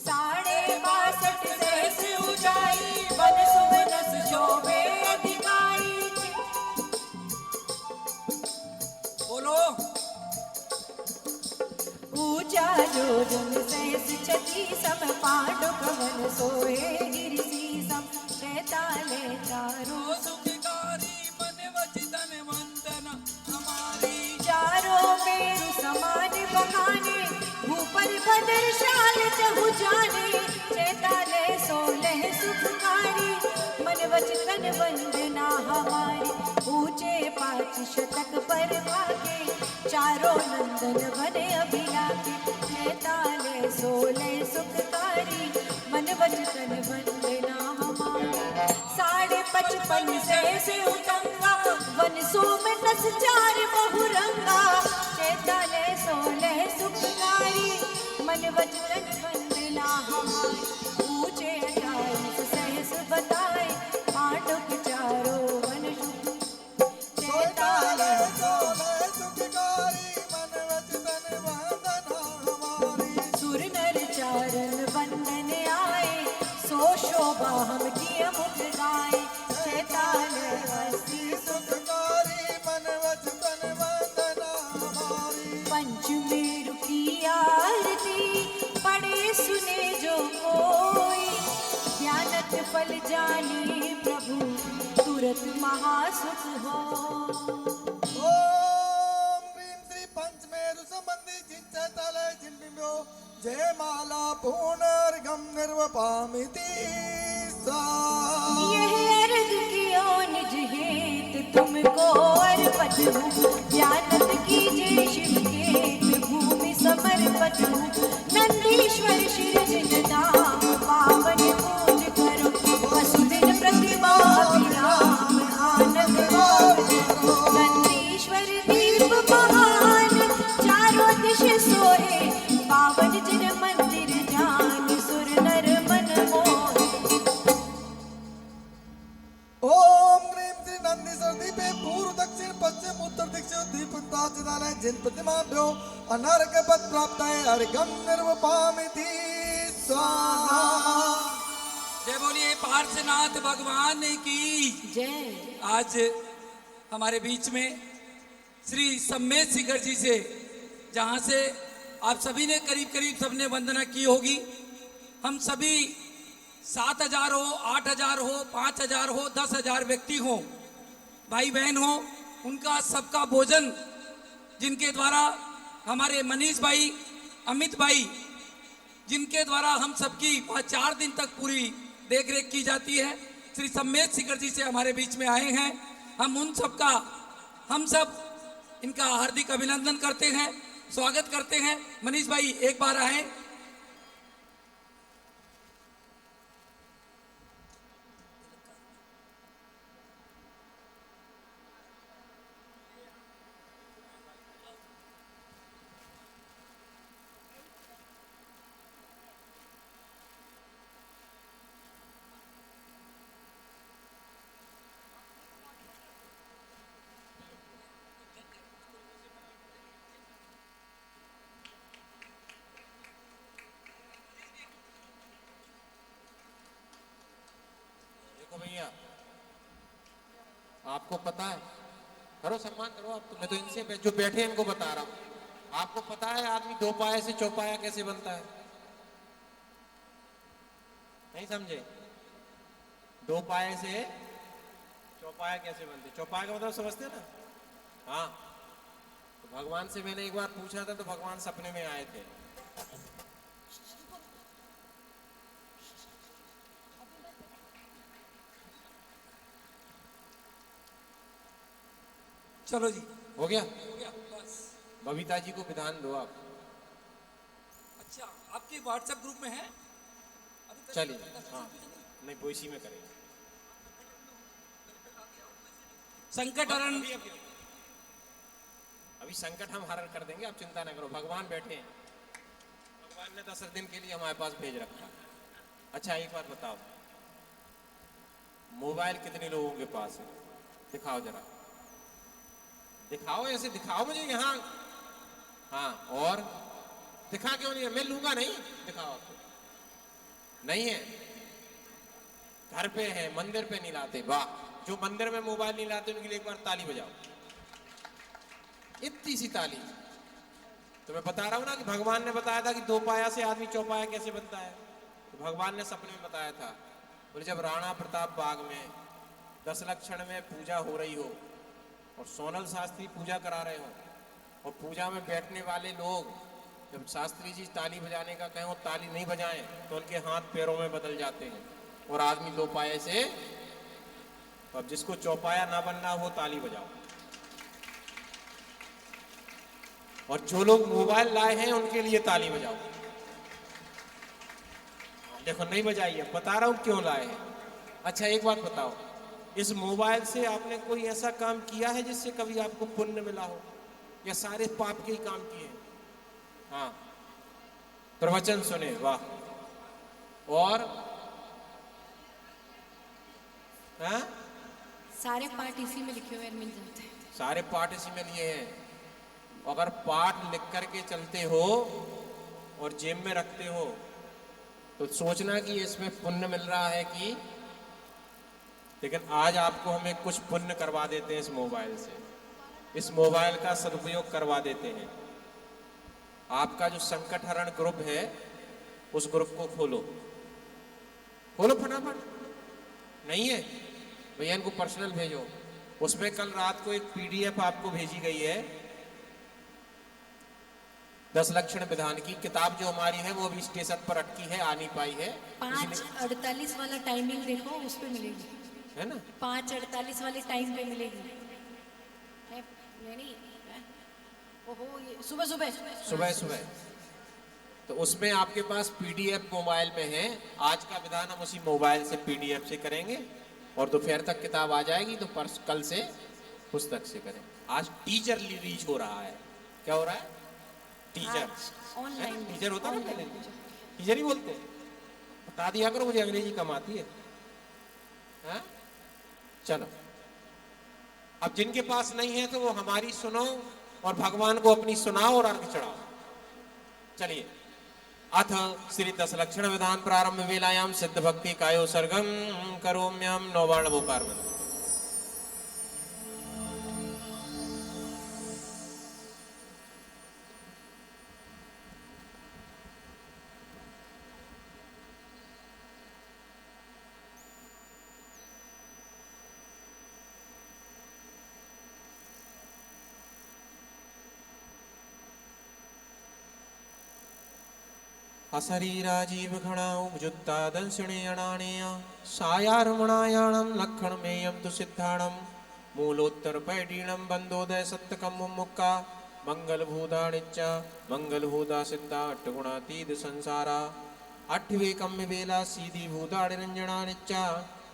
62 देश ऊंचाई वन सुमनस शोभे अधिकारी बोलो ऊंचा जोजन सहस छती सम पांडु कवन सोहे गिरसी सम चैताले चारों ओ सुखकारी मन वचितन वंदन हमारी चारों मेरु समान बखाने भूपर भद्रशाल चहु जाने चैताले 16 सुखकारी मन वचन वंदना हमारी ऊंचे 5 शतक पर भागे चारों नंदन वन अभिलाके चैताले 16 सुखकारी मन वचन वंदना हमारी 55.5 से उतंगा वन सोमनस 4 बहुरंगा चैताले 16 सुखकारी मन वचन वंदना हमारी ऊंचे 28 सहस बताए पांडुक चारों वन चैताले सुर नर चारण वंदन आए सो शोभा हम की मुख गाए चैताले 80 पंचमेरु की आरती पढ़े सुने जो कोई ध्यानत फल जाने प्रभु तुरत महासुख हो ओम ह्रीं श्री पंचमेरु संबंधी चिंचेत्यालय जिन्माभ्यो जय माला पुनर्गम निर्वपामिति सा यह अर्घ की लो निज हेत तुमको अर्पत हूँ, जानत कीजिए शिव केत भूमि समर्पत हूँ। नंदीश्वर शिरजिन धाम पावन पूज करो, वसुदिन प्रतिमा अभिराम आनंद गाओ। नंदीश्वर दीप महान चारों दिश सोहे, पावन जिन मंदिर जान सुर नर मन मोहे। ओम ह्रीं श्री नंदीश्वर दीपे पूर्व दक्षिण पश्चिम उत्तर दिक्षु दीपदाचिदालय जिन प्रतिमाभ्यो अनर्घ पद प्राप्त है अर्घम निर्वपामिति स्वाहा। जय बोलिए पार्श्वनाथ भगवान की जय। आज हमारे बीच में श्री सम्मेद शिखर जी से, जहाँ से आप सभी ने करीब करीब सबने वंदना की होगी। हम सभी 7,000 हो, 8,000 हो, 5,000 हो, 10,000 व्यक्ति हो, भाई बहन हो, उनका सबका भोजन जिनके द्वारा हमारे मनीष भाई, अमित भाई, जिनके द्वारा हम सबकी 4 दिन तक पूरी देख रेख की जाती है, श्री सम्मेद शिखर जी से हमारे बीच में आए हैं। हम उन सबका, हम सब इनका हार्दिक अभिनंदन करते हैं, स्वागत करते हैं। मनीष भाई एक बार आए। देखो भैया, आपको पता है, करो सम्मान करो आप। तो मैं तो इनसे जो बैठे हैं इनको बता रहा हूं। आपको पता है आदमी 2 पाए से चौपाया कैसे बनता है? नहीं समझे? 2 पाए से चौपाया कैसे बनते? चौपाया का मतलब समझते ना? हाँ, तो भगवान से मैंने एक बार पूछा था, तो भगवान सपने में आए थे। चलो जी, हो गया? हो गया बस। बबीता जी को विधान दो आप। अच्छा, आपके व्हाट्सएप ग्रुप में है? चलिए, हाँ, नहीं वो इसी में करेंगे। संकट हरण। अभी संकट हम हरण कर देंगे, आप चिंता ना करो। भगवान बैठे हैं, भगवान ने 10 दिन के लिए हमारे पास भेज रखा। अच्छा एक बात बताओ, मोबाइल कितने लोगों के पास है? दिखाओ जरा, दिखाओ, ऐसे दिखाओ मुझे यहाँ। हाँ, और दिखा क्यों नहीं है? मैं लूंगा नहीं, दिखाओ आपको। नहीं है, घर पे है, मंदिर पे नहीं लाते। वाह, जो मंदिर में मोबाइल नहीं लाते उनके लिए एक बार ताली बजाओ, इतनी सी ताली। तो मैं बता रहा हूं ना कि भगवान ने बताया था कि 2 पाया से आदमी चौपाया कैसे बनता है। तो भगवान ने सपने में बताया था, बोले जब राणा प्रताप बाग में 10 लक्षण में पूजा हो रही हो और सोनल शास्त्री पूजा करा रहे हो, और पूजा में बैठने वाले लोग जब शास्त्री जी ताली बजाने का कहें और ताली नहीं बजाएं तो उनके हाथ पैरों में बदल जाते हैं और आदमी 2 पाए से। तो अब जिसको चौपाया ना बनना हो ताली बजाओ, और जो लोग मोबाइल लाए हैं उनके लिए ताली बजाओ। देखो नहीं बजाइए, बता रहा हूं क्यों लाए हैं। अच्छा एक बात बताओ, इस मोबाइल से आपने कोई ऐसा काम किया है जिससे कभी आपको पुण्य मिला हो, या सारे पाप के ही काम किए हैं? हाँ, प्रवचन सुने, वाह। और हाँ, सारे पाठ इसी में लिखे हुए मिल जाते हैं। सारे पाठ इसी में लिए हैं। अगर पाठ लिख करके चलते हो और जेब में रखते हो तो सोचना कि इसमें पुण्य मिल रहा है कि। लेकिन आज आपको हमें कुछ पुण्य करवा देते हैं इस मोबाइल से, इस मोबाइल का सदुपयोग करवा देते हैं। आपका जो संकट हरण ग्रुप है उस ग्रुप को खोलो, खोलो फटाफट। नहीं है भैया, इनको पर्सनल भेजो। उसमें कल रात को एक PDF आपको भेजी गई है, 10 लक्षण विधान की किताब जो हमारी है वो अभी स्टेशन पर अटकी है, आ नहीं पाई है। 5:48 वाला टाइमिंग देखो, उस पे मिलेगी। है ना? 5:48 वाले टाइम पे मिलेगी है, नहीं है? ओहो ये सुबह सुबह सुबह सुबह। तो उसमें आपके पास पीडीएफ मोबाइल में है। आज का विधान हम उसी मोबाइल से पीडीएफ से करेंगे और दोपहर तक किताब आ जाएगी, तो कल से पुस्तक से करें। आज टीचर रिलीज हो रहा है। क्या हो रहा है? टीचर ऑनलाइन टीचर होता है ना, पहले टीचर ही बोलते हैं। बता दिया करो, मुझे अंग्रेजी कम आती है। हाँ? चलो, अब जिनके पास नहीं है तो वो हमारी सुनो और भगवान को अपनी सुनाओ और अर्घ चढ़ाओ। चलिए, अथ श्री दस लक्षण विधान प्रारंभ वेलायाम सिद्ध भक्ति कायो सर्गम करोम्यम नौबाण नमोकार। असरीराजीव घणाउजुत्ता दंशणे अणानेय सायारमणायाणं लक्षणमेयं तु सिद्धाणं मूलोत्तर पैडीणं बंदोदय सत्तकं मुक्का मंगलभूतानिच्च मंगलभूता सिद्धा अट्ठगुणातीत संसारा अट्ठवेकं वेला सीधी भूतानि रंजनानिच्च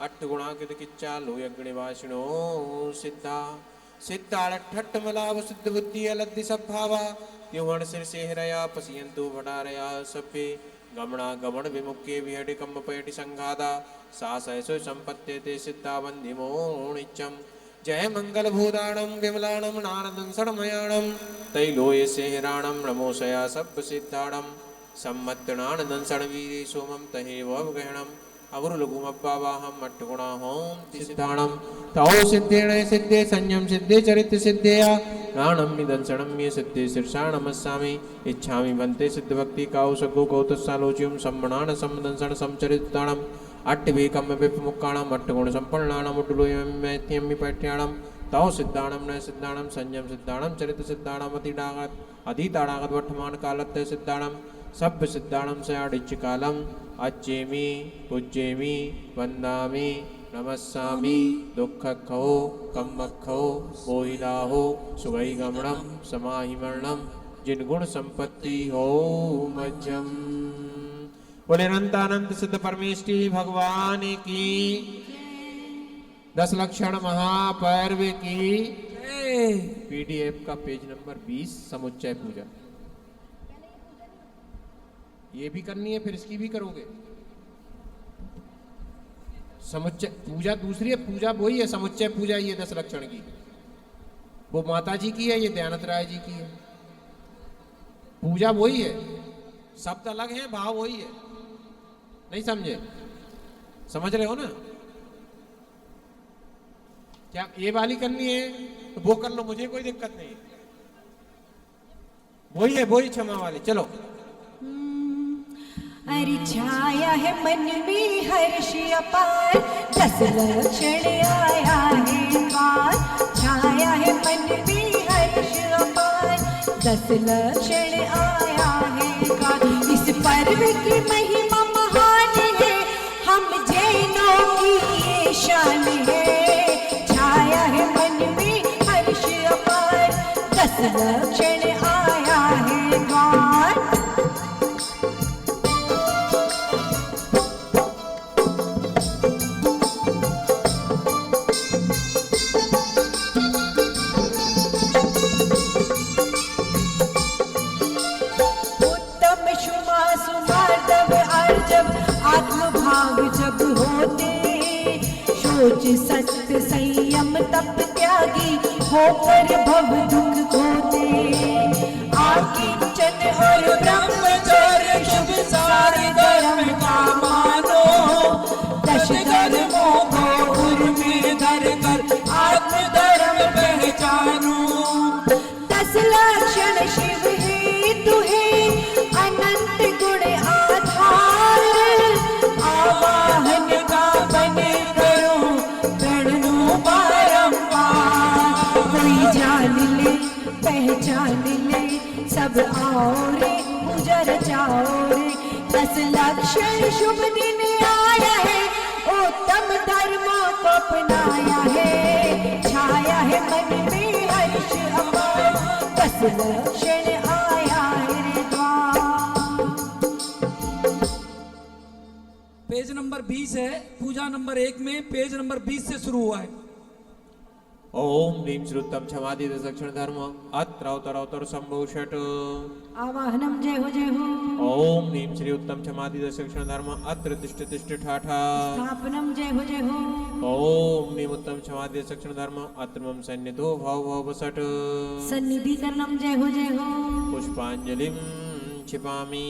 अट्ठगुणाकृत किच्चा लोयग्निवासिनो सिद्धा सिद्धाठट्टमलाभ सिद्ध बुद्धि अलद्धि सद्भावा युवण सिर से हरया पसियंतु भटारया सभ्ये गमना गमन विमुख्ये विहटि कंपयटि संघाता सासयसो संपत्त्यते सिद्धावन्दिमोनिच्यं जय मंगल भूताणं विमलाणं नारदं सडमयाणं तैलोय सेहराणं नमोशया सब्ब सिद्धाणं सम्मत्तनानदं सडवीरे सोमं तहेव अवगहणम् अवरुलघुमब्बावाहं अट्ठगुणा हों सिद्धाणं तौ सिद्धेण सिद्धे संयम सिद्धे चरित्र सिद्धेया गाणं निदंसणं ये सिद्धे शीर्षाणमस्सामि इच्छामि वन्ते सिद्ध भक्ति काउ सगो कौतस्सालोच्यं सम्मणान सम्दंसण समचरिताणं अट्ठवेकं विपमुक्काणं अट्ठगुण संपन्नाणं उड्डुलोयं मैथ्यं पैठ्याणं तौ सिद्धाणं न सिद्धाणं संयम सिद्धाणं चरित्र सिद्धाणं अधीताड़ागत वर्तमान कालत्य सिद्धाणं सभ्य सिद्धाणं सयाडिच्च कालम अच्छेमी पूज्येमी वंदामी नमस्सामि दुःखखो कम्मखो मोहिलाहो सुगई गमणम समाहिमरणम जिन गुण संपत्ति हो मज्जम। बोले अनंतानंत सिद्ध परमेष्टि भगवान की, दस लक्षण महापर्व की। पीडीएफ का पेज नंबर 20 समुच्चय पूजा ये भी करनी है, फिर इसकी भी करोगे। समुच्चय पूजा दूसरी है, पूजा वही है। समुच्चय पूजा ये 10 लक्षण की, वो माता जी की है, ये दयानंद राय जी की है। पूजा वही है, शब्द अलग है, भाव वही है। नहीं समझे? समझ रहे हो ना? क्या ये वाली करनी है तो वो कर लो, मुझे कोई दिक्कत नहीं। वही है, वही क्षमा वाली। चलो। अरे छाया है मन में हर्ष अपार, 10 लक्षण आया है द्वार। छाया है मन में हर्ष अपार, 10 लक्षण आया है द्वार। इस पर्व की महिमा महान है, हम जैनों की ये शान है। छाया है मन में हर्ष अपार, 10 लक्षण आया है द्वार। आत्मभाव जब होते, शोच सत्य संयम तप त्यागी होकर भव दुख होते। आकिंचन और ब्रह्मचर्य शुभ सारे धर्म का मानो, 10 धर्मों को उर्मी धर कर आत्म धर्म पहचानो। 10 लक्षण शिव हेतु है, अनंत गुण आधार। आवाहन का बने करो प्रणो बारंबार। कोई जान ले पहचान ले, सब आओ रे पूजा रचाओ रे। 10 लक्षण शुभ दिन आया है, उत्तम धर्मों को अपनाया है, छाया है मन में हर्ष अपार, बस लक्षण आया है द्वार। पेज नंबर 20 है, पूजा नंबर 1 में पेज नंबर 20 से शुरू हुआ है। ओम ह्रीं श्रुतम क्षमादि दक्षिण धर्म अत्र अवतर संभो षट। आवाहनम जय हो ओम ह्रीं श्री उत्तम क्षमादि दक्षिण धर्म अत्र तिष्ठ तिष्ठ ठाठा। स्थापनम जय हो ओम ह्रीं उत्तम क्षमादि दक्षिण धर्म अत्र मम सन्निधो भव भव षट। सन्निधि करनम जय हो पुष्पांजलिं क्षिपामि।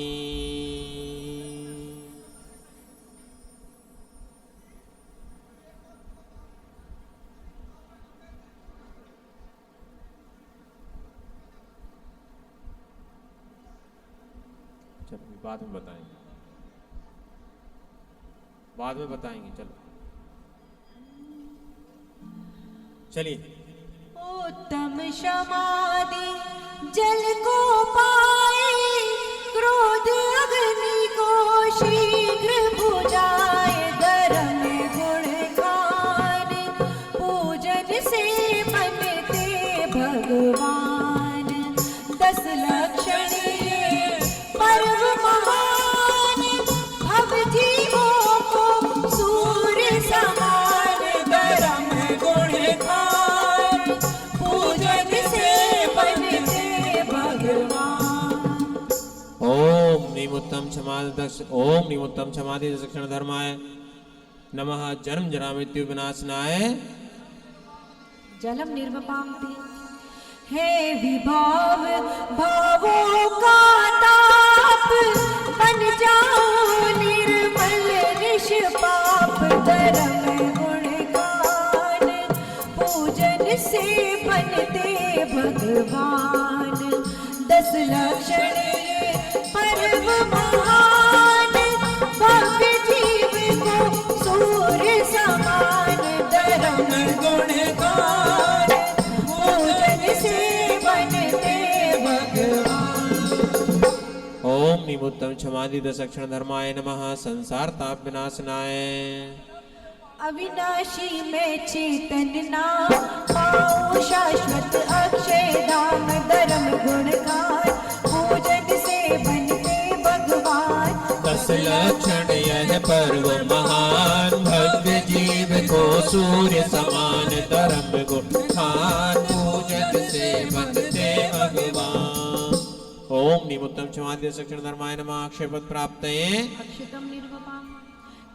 बाद में बताएंगे, बाद में बताएंगे। चलो चलिए। उत्तम समाधि जल को पाए, क्रोध अग्नि को शीघ्र बुझाए, धर्म गुण गान पूजन से बनते भगवान, 10 लक्षण पर्व महान, भव जीवों को सूर्य समान, धर्म गुण गान पूजन से बनते भगवान। ओम निमुत्तम क्षमादि दक्षिण धर्माय नमः। जन्म जरा मृत्यु विनाशनाय। जलम निर्वपाम्ति है विभाव भावों का ताप, बन जाओ निर्मल निष्पाप, धर्म गुण गान पूजन से बनते भगवान, 10 लक्षण पर्व महान, भव्य जीव को सूर्य समान, धर्म गुण गान पूजन से बनते भगवान। ओम निमुत्तम क्षमादि दक्षिण धर्माय नमः। संसार ताप विनाशनाय। अविनाशी में चेतन नाम, पाओ शाश्वत अक्षय धाम, धर्म गुण गान पूजन से बनते भगवान, 10 लक्षण यह पर्व महान, भव्य जीव को सूर्य समान, धर्म गुण गान पूजन से बनते भगवान। ओम निमुत्तम क्षमादि दक्षिण धर्माय नमः। अक्षयपद प्राप्तये। अक्षतम निर्वपाम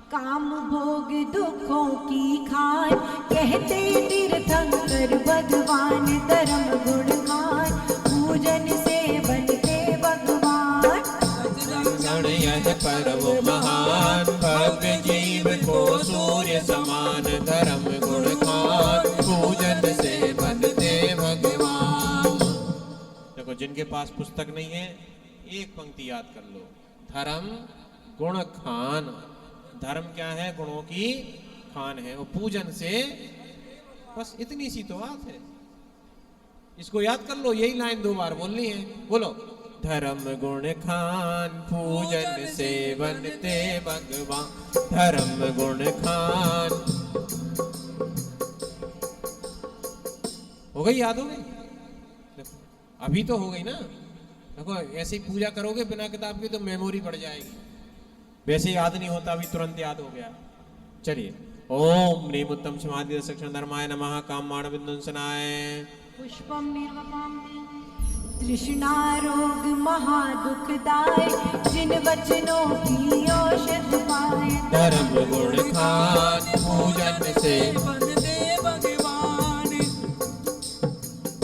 काम भोग दुखों की खान, कहते तीर्थंकर भगवान, धर्म गुण गान पूजन से बनते भगवान, क्षण यह पर्व महान, भव्य जीव को सूर्य समान, धर्म गुण गान पूजन से बनते भगवान। देखो, जिनके पास पुस्तक नहीं है, एक पंक्ति याद कर लो। धर्म गुण खान। धर्म क्या है? गुणों की खान है। और पूजन से, बस इतनी सी तो बात है। इसको याद कर लो, यही लाइन 2 बार बोलनी है। बोलो, धर्म गुण खान पूजन से बनते भगवान, धर्म गुण खान। हो गई? याद हो गई? देखो, अभी तो हो गई ना। देखो, ऐसे ही पूजा करोगे बिना किताब के तो मेमोरी बढ़ जाएगी। वैसे याद नहीं होता, अभी तुरंत याद हो गया। चलिए। ओम ह्रीं उत्तम क्षमादि दक्षिण धर्माय नमः। काममाण विध्वंसनाय। पुष्पम निर्वपाम्ति तृष्णा रोग महादुखदाय, जिन वचनों की औषध पाए, धर्म गुण खान पूजन से बनते भगवान,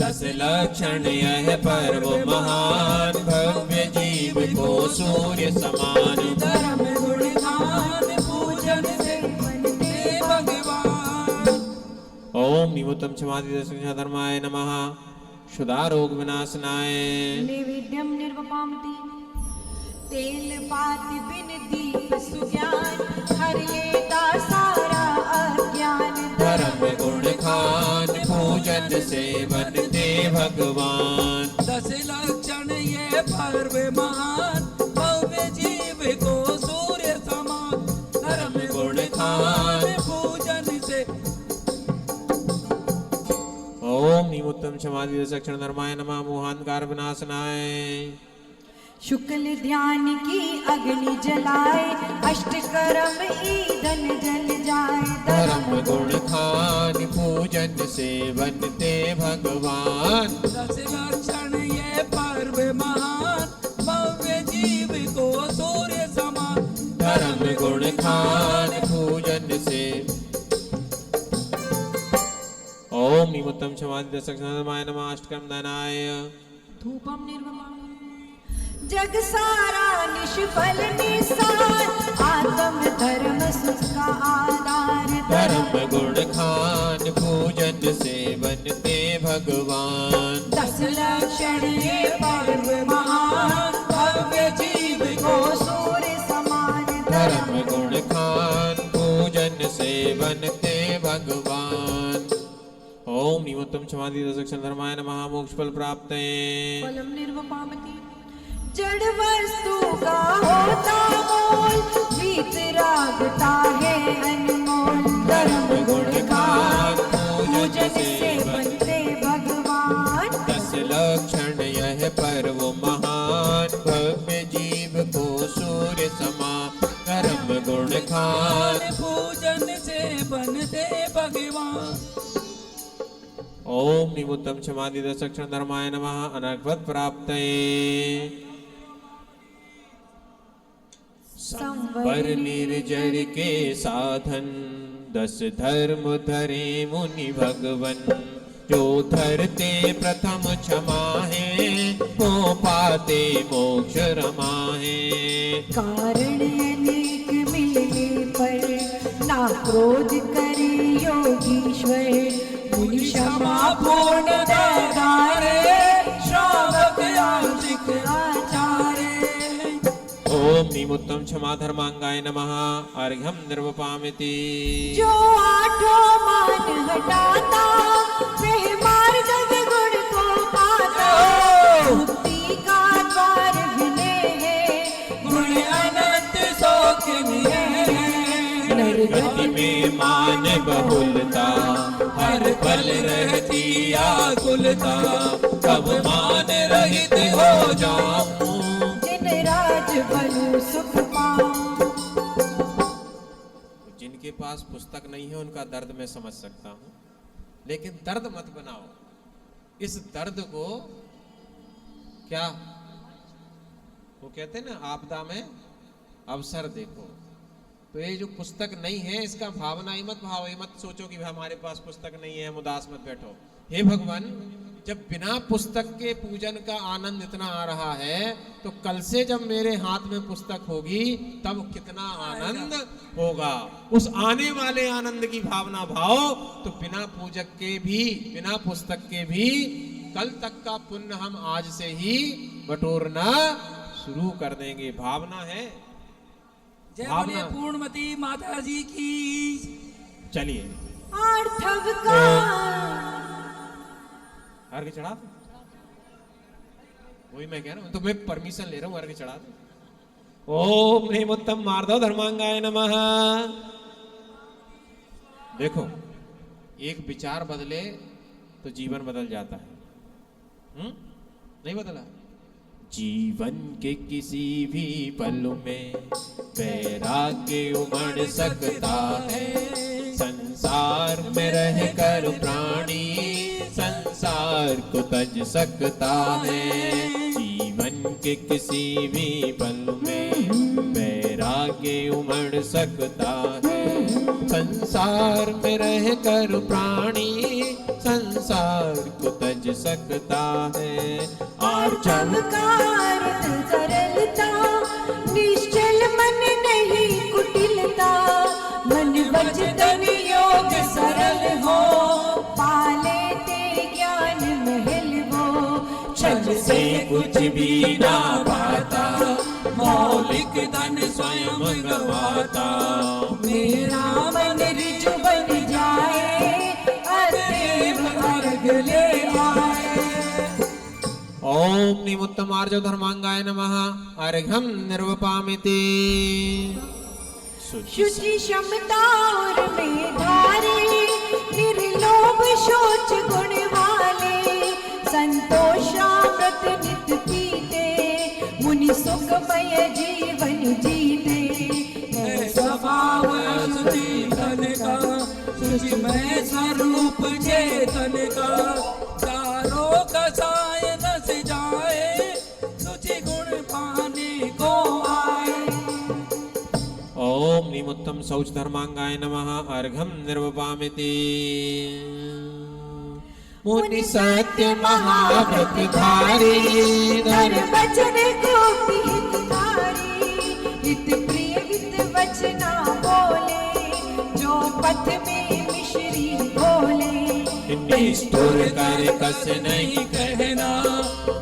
10 लक्षण यह पर्व महान, भव्य जीव को सूर्य समान, धर्म गुण गान पूजन से बनते भगवान। ओम निमुत्तम क्षमादि दक्षिण धर्माय नमः। क्षुधा रोग विनाशनाय। नैवेद्यम निर्वपाम्ति तेल पात बिन दीप सुज्ञान, हर लेता सारा अज्ञान, धर्म गुण खान पूजन से बनते भगवान, 10 लक्षण ये पर्व महान, भव्य जीव को सूर्य समान, धर्म गुण खान उत्तम क्षमादि दक्षिण धर्माय नमः मोहांकार विनाशनाय। शुक्ल ध्यान की अग्नि जलाए अष्ट कर्म ईंधन जल जाए। धर्म गुण खान पूजन से बनते भगवान। दस लक्षण ये पर्व महान भव्य जीव को सूर्य समान। धर्म गुण खान पूजन से। ओम निमुत्तम क्षमादि दक्षिणाय नमः अष्टकर्म दानाय। धूपम निर्मम जग सारा निष्फल निसार आत्म धर्म सुख का आधार। धर्म गुण खान पूजन से बनते भगवान। दस लक्षण ये पर्व महान भव्य जीव को सूर्य समान। धर्म गुण खान पूजन से बनते भगवान। ओम निमुत्तम क्षमादि दक्षिण धर्माय नमः मोक्ष फल प्राप्ते। फलम निर्वपामति जड़ वस्तु का होता मोल वीतरागता है अनमोल। धर्म गुण खान पूजन से बनते भगवान। दस लक्षण यह पर्व महान भव्य जीव को सूर्य समान। धर्म गुण खान पूजन से बनते भगवान। ओम निमुत्तम क्षमादि दक्षिण धर्माय नमः अनर्गवत प्राप्ते। संवर निर्जर के साधन दस धर्म धरे मुनि भगवन। जो धरते प्रथम क्षमा है वो पाते मोक्ष रमा है। कारण अनेक मिलने पर ना क्रोध करे योगीश्वर। मुनि क्षमा पूर्ण दातारे श्रावक याचिक आचार्य। ओम निमुत्तम क्षमा धर्मांगाय नमः अर्घ्यम निर्वपामिति। जो आठों मान हटाता वह मार्ग गुण को पाता। मुक्ति का द्वार विनय है गुण अनंत शोक है। नरगति में मान बहुलता हर पल रहती आकुलता। कब मान रहित हो जाऊं जिन राज बलु सुख पाऊं। जिनके पास पुस्तक नहीं है उनका दर्द मैं समझ सकता हूं, लेकिन दर्द मत बनाओ। इस दर्द को क्या वो कहते हैं ना, आपदा में अवसर देखो। तो ये जो पुस्तक नहीं है इसका भावना ही मत भाव, ये मत सोचो कि हमारे पास पुस्तक नहीं है हम उदास मत बैठो। हे भगवान, जब बिना पुस्तक के पूजन का आनंद इतना आ रहा है तो कल से जब मेरे हाथ में पुस्तक होगी तब कितना आनंद होगा। उस आने वाले आनंद की भावना भाव तो बिना पूजक के भी बिना पुस्तक के भी कल तक का पुण्य हम आज से ही बटोरना शुरू कर देंगे। भावना है। जय बोलिए पूर्णमती माता जी की। चलिए आर्थव का अर्घ चढ़ा दो। वही मैं कह रहा हूं, तो मैं परमिशन ले रहा हूं, अर्घ चढ़ा दो। ओम निमुत्तम मार्दव धर्मांगाय नमः। देखो, एक विचार बदले तो जीवन बदल जाता है। नहीं बदला? जीवन के किसी भी पल में वैराग्य उमड़ सकता है। संसार में रहकर प्राणी संसार को तज सकता है। जीवन के किसी भी पल में वैराग्य उमड़ सकता है। संसार में रहकर प्राणी संसार को तज सकता है। और चमकार सरलता निश्चल मन नहीं कुटिलता। मन वचन योग सरल हो पाले ते ज्ञान महल वो। छल से कुछ भी ना पाता मौलिक धन स्वयं गवाता। मेरा मन ऋजु बन जाए अतएव अर्घ ले आए। ओम निमुत्तम आर्जव धर्मांगाय नमः अर्घ्यम निर्वपामिति। शुचि क्षमता और मेधारे निर्लोभ शोच गुण वाले। अमृत नित पीते, मुनि सुखमय जीवन जीते। है स्वभाव शुचि तन का, शुचिमय स्वरूप चेतन का, चारों कसाय नस जाए, शुचि गुण पाने को आए। ओम निमुत्तम शौच धर्मांगाय नमः अर्घम निर्वपामिति। मुनि सत्य महाव्रतधारी धर वचन गोपी हितकारी, हित प्रिय हित वचना बोले, जो पथ में मिश्री बोले। निष्ठुर कर कस नहीं कहना,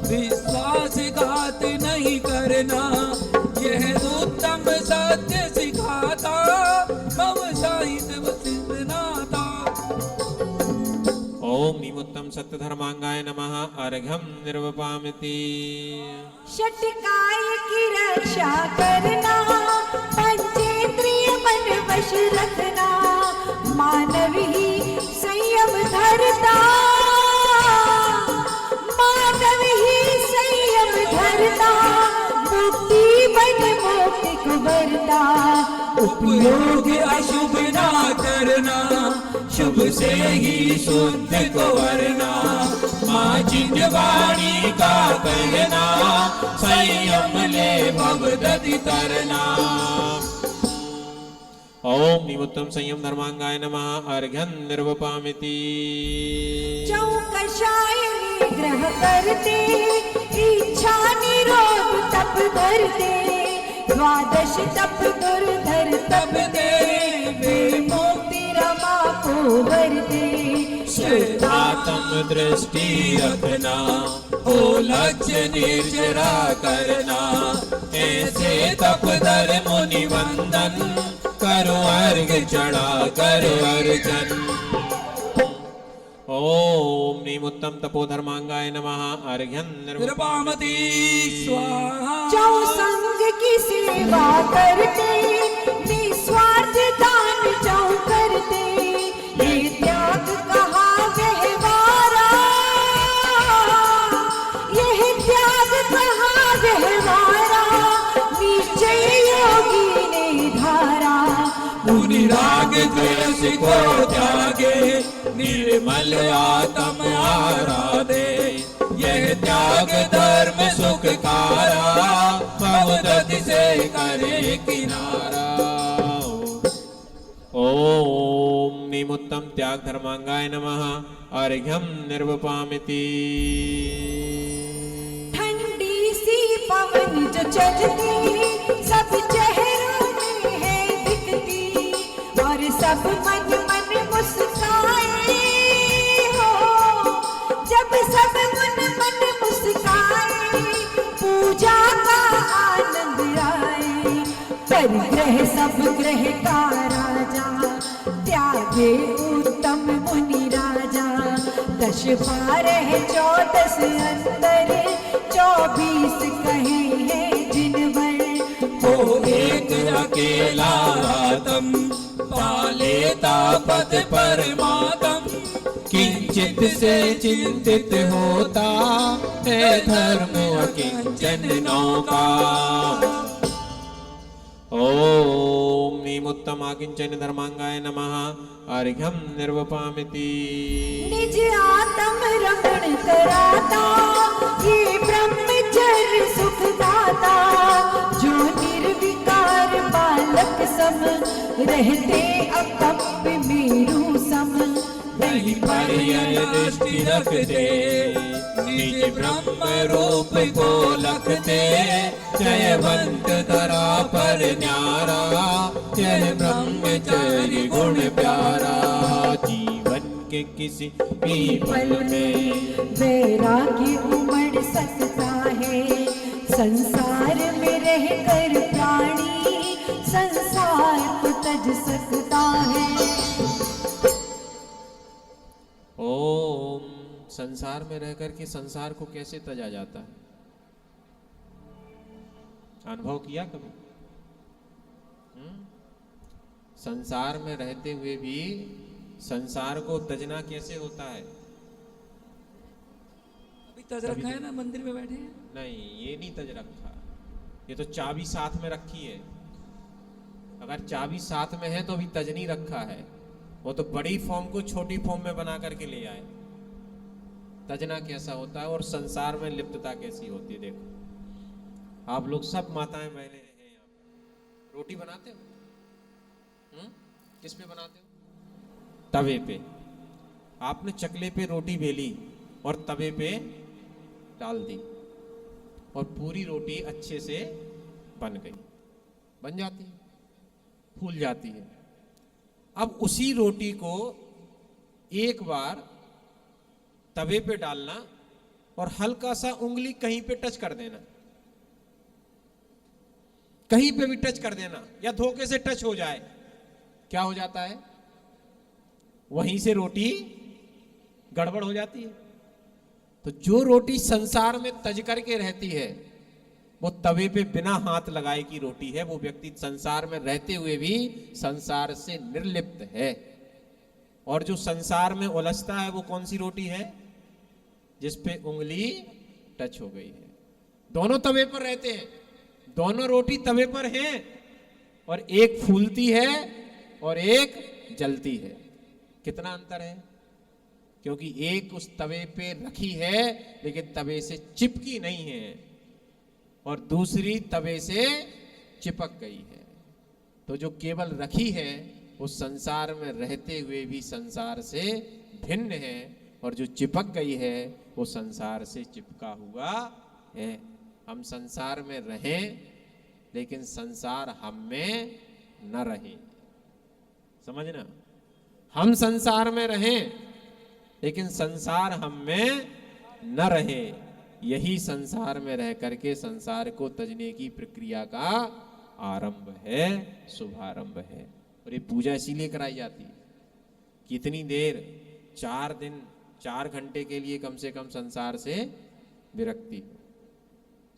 विश्वासघात नहीं करना, यह उत्तम सत्य सिखाता, मम साहित्य वसिष्ठ नाता। ओम निमुत्तम सत्य धर्मांगाय नमः अर्घम निर्वपामिति। षटकाय की रक्षा करना, पंचेंद्रिय मन वश रखना, मानव ही संयम धरता, मानव ही संयम धरता, मुक्ति बन मोक्ति को वरता। उपयोग अशुभ ना करना, शुभ से ही शुद्ध को वरना, माँ जिंदवाणी का कहना, संयम ले भवदति तरना। ओम निमुत्तम संयम धर्मांगाय नमः अर्घ्यं निर्वपामिति। चौकशाय निग्रह करते, इच्छा निरोध तप धरते, द्वादश तप दुर्धर तप दे, वे मुक्ति रमा को वरते। श्रद्धात्म दृष्टि रखना, हो लक्ष्य निर्जरा करना, ऐसे तपधर मुनि वंदन, करो अर्घ चढ़ा करो अर्चन। ओम निमुत्तम तपोधर्मांगाय नमः अर्घ्यं निर्वापमिति स्वाहा। जो संग की सेवा करते, निस्वार्थ दान जो करते, ये त्याग कहा व्यवहारा, यह त्याग कहा व्यवहारा, निश्चय योगी ने धारा। मुनि राग द्वेष को त्यागे, निर्मल आत्म आराधे, यह त्याग धर्म सुखकारा, भवदति से करे किनारा। ओम निमुत्तम त्याग धर्मांगाय नमः अर्घ्यं निर्वपामिति। ठंडी सी पवन जो चलती, सब चेहरों में है दिखती, और सब मन मन मुस्काए हो, जब सब मन मन मुस्काए, पूजा का आनंद आए। परिग्रह सब ग्रह का राजा, त्यागे उत्तम मुनि राजा, 10 12 14 अंतर, 24 कहे हैं जिनवर। वो एक अकेला आत्म, पालेता पद परमात्म, किंचित से चिंतित होता है धर्म अकिंचन नौका। ओम निमुत्तम आकिंचन धर्मांगाय नमः अर्घ्यं निर्वपामिति। निज आत्म रमण कराता, ये ब्रह्मचर्य सुखदाता, जो निर्विकार बालक सम, रहते अकम्प मेरु सम। नहीं पर्याय दृष्टि रखते, निज ब्रह्म रूप को लखते, जयवंत धरा पर न्यारा, यह ब्रह्मचर्य गुण प्यारा। जीवन के किसी भी पल में वैराग्य उमड़ सकता है, संसार में रहकर प्राणी संसार को तज सकता है। ओम संसार में रहकर के संसार को कैसे तजा जाता है, अनुभव किया कभी? संसार में रहते हुए भी संसार को तजना कैसे होता है? अभी तज रखा है ना, मंदिर में बैठे हैं। नहीं, ये नहीं तज रखा, ये तो चाबी साथ में रखी है। अगर चाबी साथ में है तो अभी तज नहीं रखा है, वो तो बड़ी फॉर्म को छोटी फॉर्म में बना करके ले आए। तजना कैसा होता है और संसार में लिप्तता कैसी होती है। देखो आप लोग सब माताएं बहनें हैं यहाँ पे, रोटी बनाते हो? किस पे बनाते हो? तवे पे। आपने चकले पे रोटी बेली और तवे पे डाल दी और पूरी रोटी अच्छे से बन गई, बन जाती है, फूल जाती है। अब उसी रोटी को एक बार तवे पे डालना और हल्का सा उंगली कहीं पे टच कर देना, कहीं पे भी टच कर देना या धोखे से टच हो जाए, क्या हो जाता है? वहीं से रोटी गड़बड़ हो जाती है। तो जो रोटी संसार में तज करके रहती है वो तवे पे बिना हाथ लगाए की रोटी है। वो व्यक्ति संसार में रहते हुए भी संसार से निर्लिप्त है। और जो संसार में उलझता है वो कौन सी रोटी है? जिस पे उंगली टच हो गई है। दोनों तवे पर रहते हैं, दोनों रोटी तवे पर हैं और एक फूलती है और एक जलती है। कितना अंतर है? क्योंकि एक उस तवे पे रखी है लेकिन तवे से चिपकी नहीं है और दूसरी तवे से चिपक गई है। तो जो केवल रखी है वो संसार में रहते हुए भी संसार से भिन्न है और जो चिपक गई है वो संसार से चिपका हुआ है। हम संसार में रहें लेकिन संसार हम में न रहे, समझना। हम संसार में रहें लेकिन संसार हम में न रहे। यही संसार में रह करके संसार को तजने की प्रक्रिया का आरंभ है, शुभारंभ है। और ये पूजा इसीलिए कराई जाती है। कितनी देर? 4 दिन 4 घंटे के लिए कम से कम संसार से विरक्ति,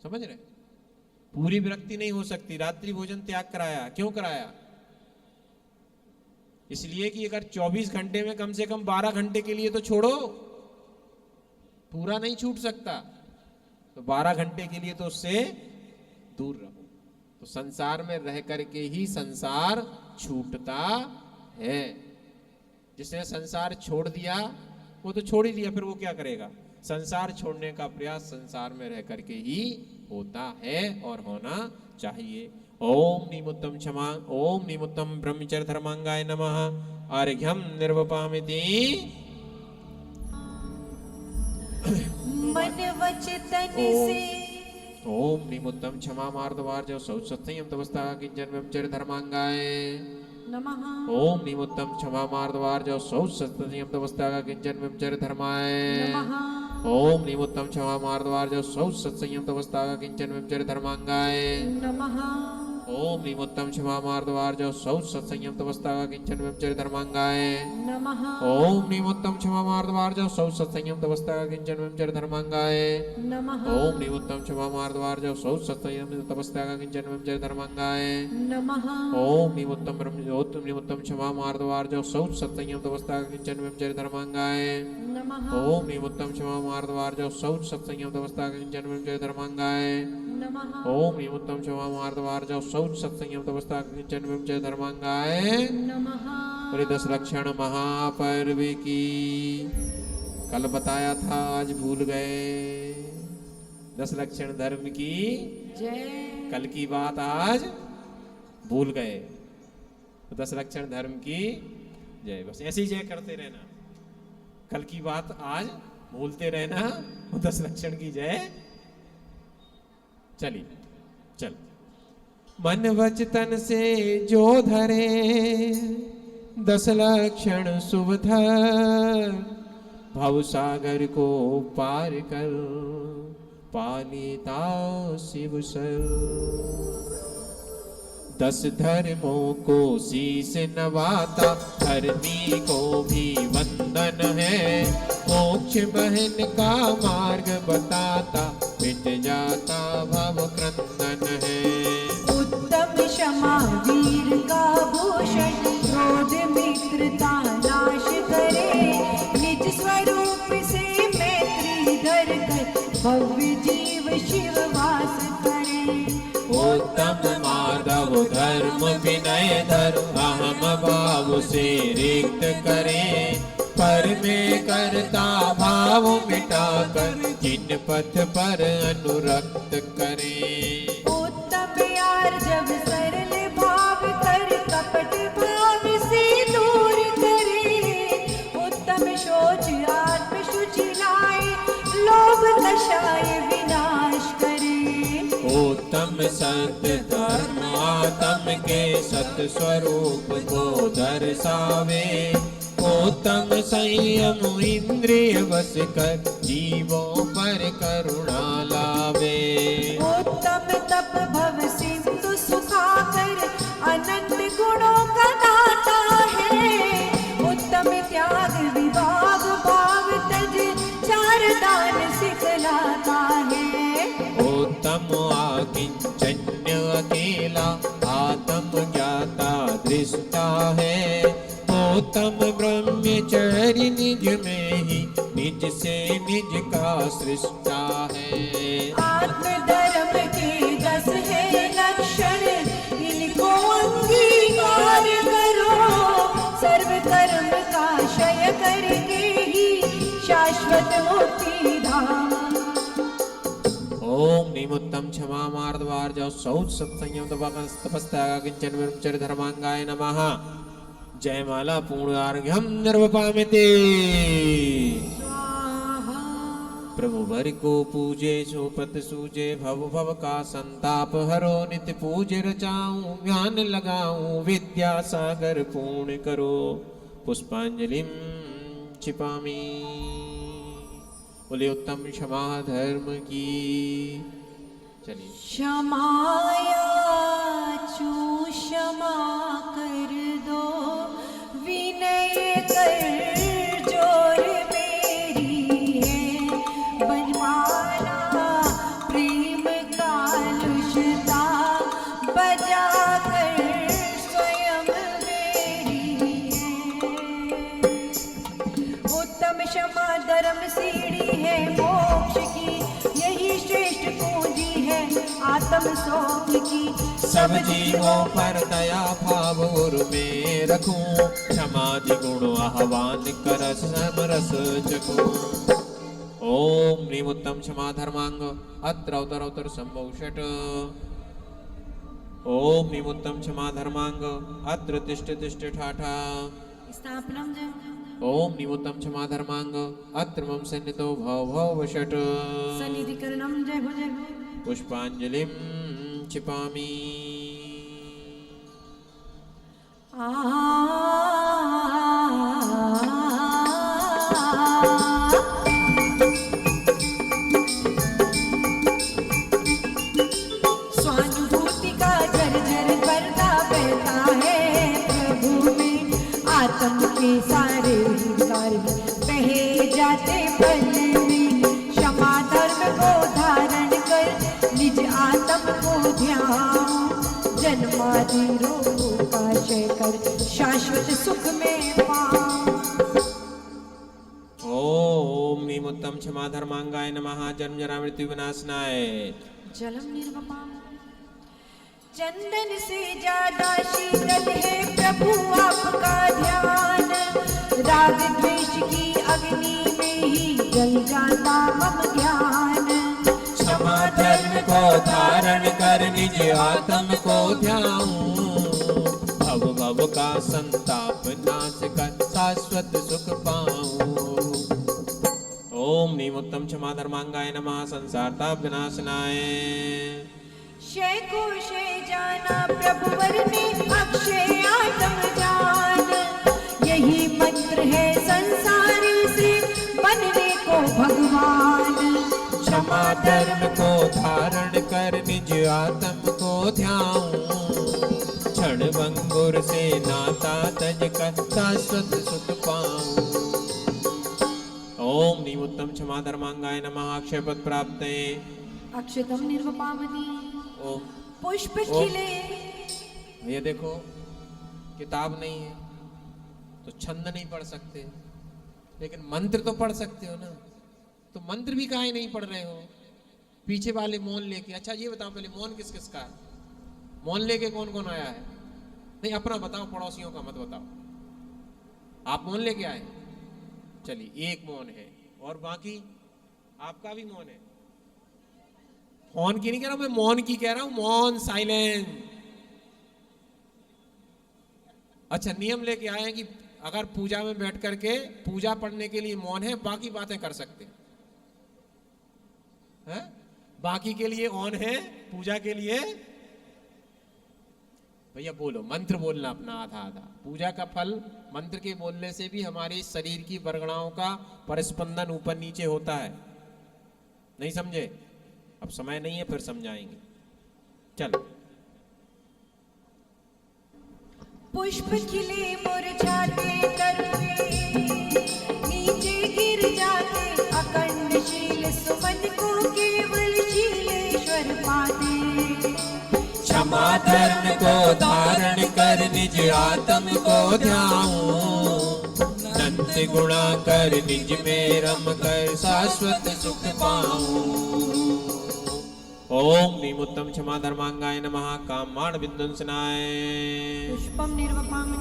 समझ रहे? पूरी विरक्ति नहीं हो सकती। रात्रि भोजन त्याग कराया, क्यों कराया? इसलिए कि अगर 24 घंटे में कम से कम 12 घंटे के लिए तो छोड़ो, पूरा नहीं छूट सकता, तो 12 घंटे के लिए तो उससे दूर रहो। तो संसार में रह करके ही संसार छूटता है। जिसने संसार छोड़ दिया वो तो छोड़ ही दिया, फिर वो क्या करेगा? संसार छोड़ने का प्रयास संसार में रह करके ही होता है और होना चाहिए। ओम निमुत्तम क्षमा, ओम निमुत्तम ब्रह्मचर्य धर्मांगाय नमः। अर्घ्यम निर्वपामिति। मन वचन से ओम निमुत्तम क्षमा मार्दवार्ज शौच सत्संयम तपस्ता किंचन ब्रह्मचर्य धर्मांगाय नमः। ओम निमुत्तम क्षमा मार्दवार्ज शौच सत्संयम तपस्ता किंचन ब्रह्मचर्य धर्माय नमः। ओम निमुत्तम क्षमा मार्दवार्ज शौच सत्संयम तपस्ता किंचन ब्रह्मचर्य धर्मांगाय नमः। ओम निमुत्तम क्षमा मार्दवार्ज शौच सत्संयम तपस्ता किंचन ब्रह्मचर्य धर्मांगाय नमः। ओम निमुत्तम क्षमा मार्दवार्ज शौच सत्संयम तपस्ता किंचन ब्रह्मचर्य धर्मांगाय नमः। ओम निमुत्तम क्षमा मार्दवार्ज शौच सत्संयम तपस्या किंचन ब्रह्मचर्य धर्मांगाय नमः। ओम निमुत्तम क्षमा मार्दवार्ज शौच सत्संयम तपस्या किंचन ब्रह्मचर्य धर्मांगाय नमः। ओम निमुत्तम क्षमा मार्दवार्ज शौच सत्संयम तपस्या किंचन ब्रह्मचर्य धर्मांगाय नमः। ओम निमुत्तम क्षमा मार्दवार्ज शौच सत्संयम तपस्या किंचन ब्रह्मचर्य धर्मांगाय नमः। और 10 लक्षण महापर्व की कल बताया था, आज भूल गए। 10 लक्षण धर्म की जय। कल की बात आज भूल गए, तो 10 लक्षण धर्म की जय। बस ऐसे ही जय करते रहना, कल की बात आज भूलते रहना, 10 लक्षण की जय। चलिए चल। मन वचन से जो धरे 10 लक्षण शुभ धर, भव सागर को पार कर पालिता शिव सर। 10 धर्मों को शीश नवाता, धर्मी को भी वंदन है। मोक्ष बहन का मार्ग बताता, मिट जाता भव क्रंदन है। उत्तम क्षमा वीर का भूषण, क्रोध मित्रता नाश करे। निज स्वरूप से मैत्री धर कर उत्तम माधव धर्म विनय धर्म अहम भाव से रिक्त करे, पर में करता भाव मिटाकर जिन पथ पर अनुरक्त करे। उत्तम यार जब सरल भाव कर कपट भाव से दूर करे, उत्तम शोच आत्म शुचि लाए, लोभ कषाय विनाश करे। उत्तम सत्य धर्म आत्म के सत स्वरूप को दर्शावे, उत्तम संयम इंद्रिय वश कर जीवों पर करुणा लावे। उत्तम तप भव सिंधु सुखाकर अनंत गुणों का दाता है, उत्तम त्याग विभाग भाव तज चार दान सिखलाता है। उत्तम आकिंचन्य अकेला आत्म ज्ञाता दृष्टा है, उत्तम ब्रह्मचर्य निज में ही निज से निज का सृष्टा है। आत्म धर्म के 10 है लक्षण, इनको अंगीकार करो, सर्व कर्म का क्षय करके ही शाश्वत मुक्ति धाम। ओम निमुत्तम क्षमा मार्दवार जो शौच सत संयम तपस्या किंचन ब्रह्मचर्य धर्मांगाय नमः। जयमाला पूर्णार्घ्यम निर्वपामिते। प्रभु वर को पूजे सोपत सूजे, भव भव का संताप हरो, नित्य पूज रचाऊं ज्ञान लगाऊं, विद्या सागर पूर्ण करो, पुष्पांजलिम क्षिपामि। बोले उत्तम क्षमा धर्म की। चलिए क्षमाया चू क्षमा कर दो, विनय कर जोर मेरी है, बनवाना प्रेम कालुषता बजा कर स्वयं मेरी है। उत्तम क्षमा धर्म सीढ़ी है मोक्ष की, यही श्रेष्ठ पूंजी है आत्म शोक की। सब जीवों पर दया भाव और में रखूं, क्षमादि गुण आह्वान कर समरस चखूं। ओम ह्रीं उत्तम क्षमा धर्मांग अत्र अवतर अवतर संभव षट। ओम ह्रीं उत्तम क्षमा धर्मांग अत्र तिष्ठ तिष्ठ ठाठा। स्थापनम जय ओम ह्रीं उत्तम क्षमा धर्मांग अत्र मम सन्निधौ भव भव षट। सन्निधिकरणम जय हो जय हो। पुष्पांजलिं क्षिपामि। स्वानुभूति का झरझर करता बहता है प्रभु में, आत्म के सारे कार्य बहे जाते पल में। क्षमा धर्म को धारण कर निज आत्म को ध्यान, जन्मादि रोगों का क्षय कर शाश्वत सुख में पाओ। ओम ह्रीं उत्तम क्षमा धर्मांगाय नमः। जन्म जरा मृत्यु विनाशनाय। जलम निर्वपाम। चंदन से ज्यादा शीतल है प्रभु आपका ध्यान, राग द्वेष की अग्नि में ही जल जाता मम ज्ञान। क्षमा धर्म को धारण कर निज आत्म को ध्याऊं, भव भव का संताप नाश कर शाश्वत सुख पाऊं। ओम ह्रीं उत्तम क्षमा धर्मांगाय नमः। संसार ताप विनाशनाय। क्षय को क्षय जाना प्रभुवर में अक्षय आत्म जान, यही मंत्र है संसारी से बनने को भगवान। क्षमा धर्म को धारण कर निज आत्म को ध्याऊं, क्षण भंगुर से नाता तज कर शाश्वत सुख पाऊं। ओम ह्रीं उत्तम क्षमा धर्मांगाय नमः। अक्षय पद प्राप्त। अक्षतम निर्वपामनि। ओम पुष्प खिले। ये देखो किताब नहीं है तो छंद नहीं पढ़ सकते, लेकिन मंत्र तो पढ़ सकते हो ना। तो मंत्र भी काहे नहीं पढ़ रहे हो? पीछे वाले मौन लेके। अच्छा ये बताओ पहले मौन किस किस का है? मोहल्ले के कौन कौन आया है? नहीं अपना बताओ, पड़ोसियों का मत बताओ। आप मोहल्ले के आए? चलिए एक मौन है, और बाकी आपका भी मौन है। फोन की नहीं कह रहा मैं, मौन की कह रहा हूं, मौन, साइलेंट। अच्छा, नियम लेके आए हैं कि अगर पूजा में बैठ करके पूजा पढ़ने के लिए मौन है, बाकी बातें कर सकते हैं। बाकी के लिए ऑन है, पूजा के लिए भैया बोलो, मंत्र बोलना अपना आधा आधा। पूजा का फल मंत्र के बोलने से भी हमारे शरीर की बरगड़ाओं का परिस्पंदन ऊपर नीचे होता है। नहीं समझे? अब समय नहीं है, फिर समझाएंगे। चलो। पुष्प खिले मुरझाते तरुए, नीचे गिर जाते अखंड शील सुमन को केवल शीलेश्वर पाते। क्षमा धर्म को धारण कर निज आत्म को ध्याऊं, अनंत गुणा कर निज में रम कर शाश्वत सुख पाऊं। ओम नीमुत्तम क्षमा धर्मांगाय नमः। कामाण बिंदुंसनाय। पुष्पम निर्वपाम।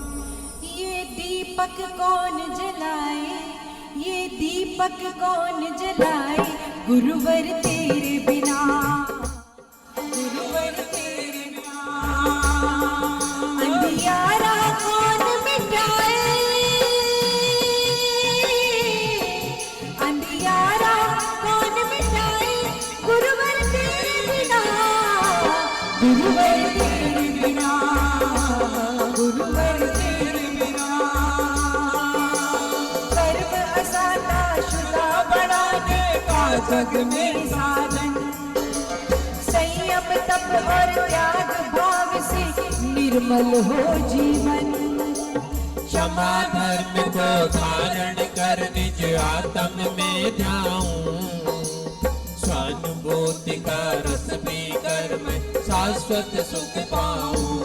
ये दीपक कौन जलाए, ये दीपक कौन जलाए, गुरुवर तेरे बिना, गुरुवर तेरे बिना। अंधियारा कौन मिटाए, अंधियारा कौन मिटाए, गुरुवर तेरे बिना, गुरुवर तेरे बिना, गुरुवर तेरे बिना। कर्म असाता शुदा बढ़ाने का जग में साधन, संयम तप और त्याग भाव से निर्मल हो जीवन। क्षमा धर्म को धारण कर निज आत्म में ध्याऊं, स्वानुभूति का रस पी कर मैं शाश्वत सुख पाऊं।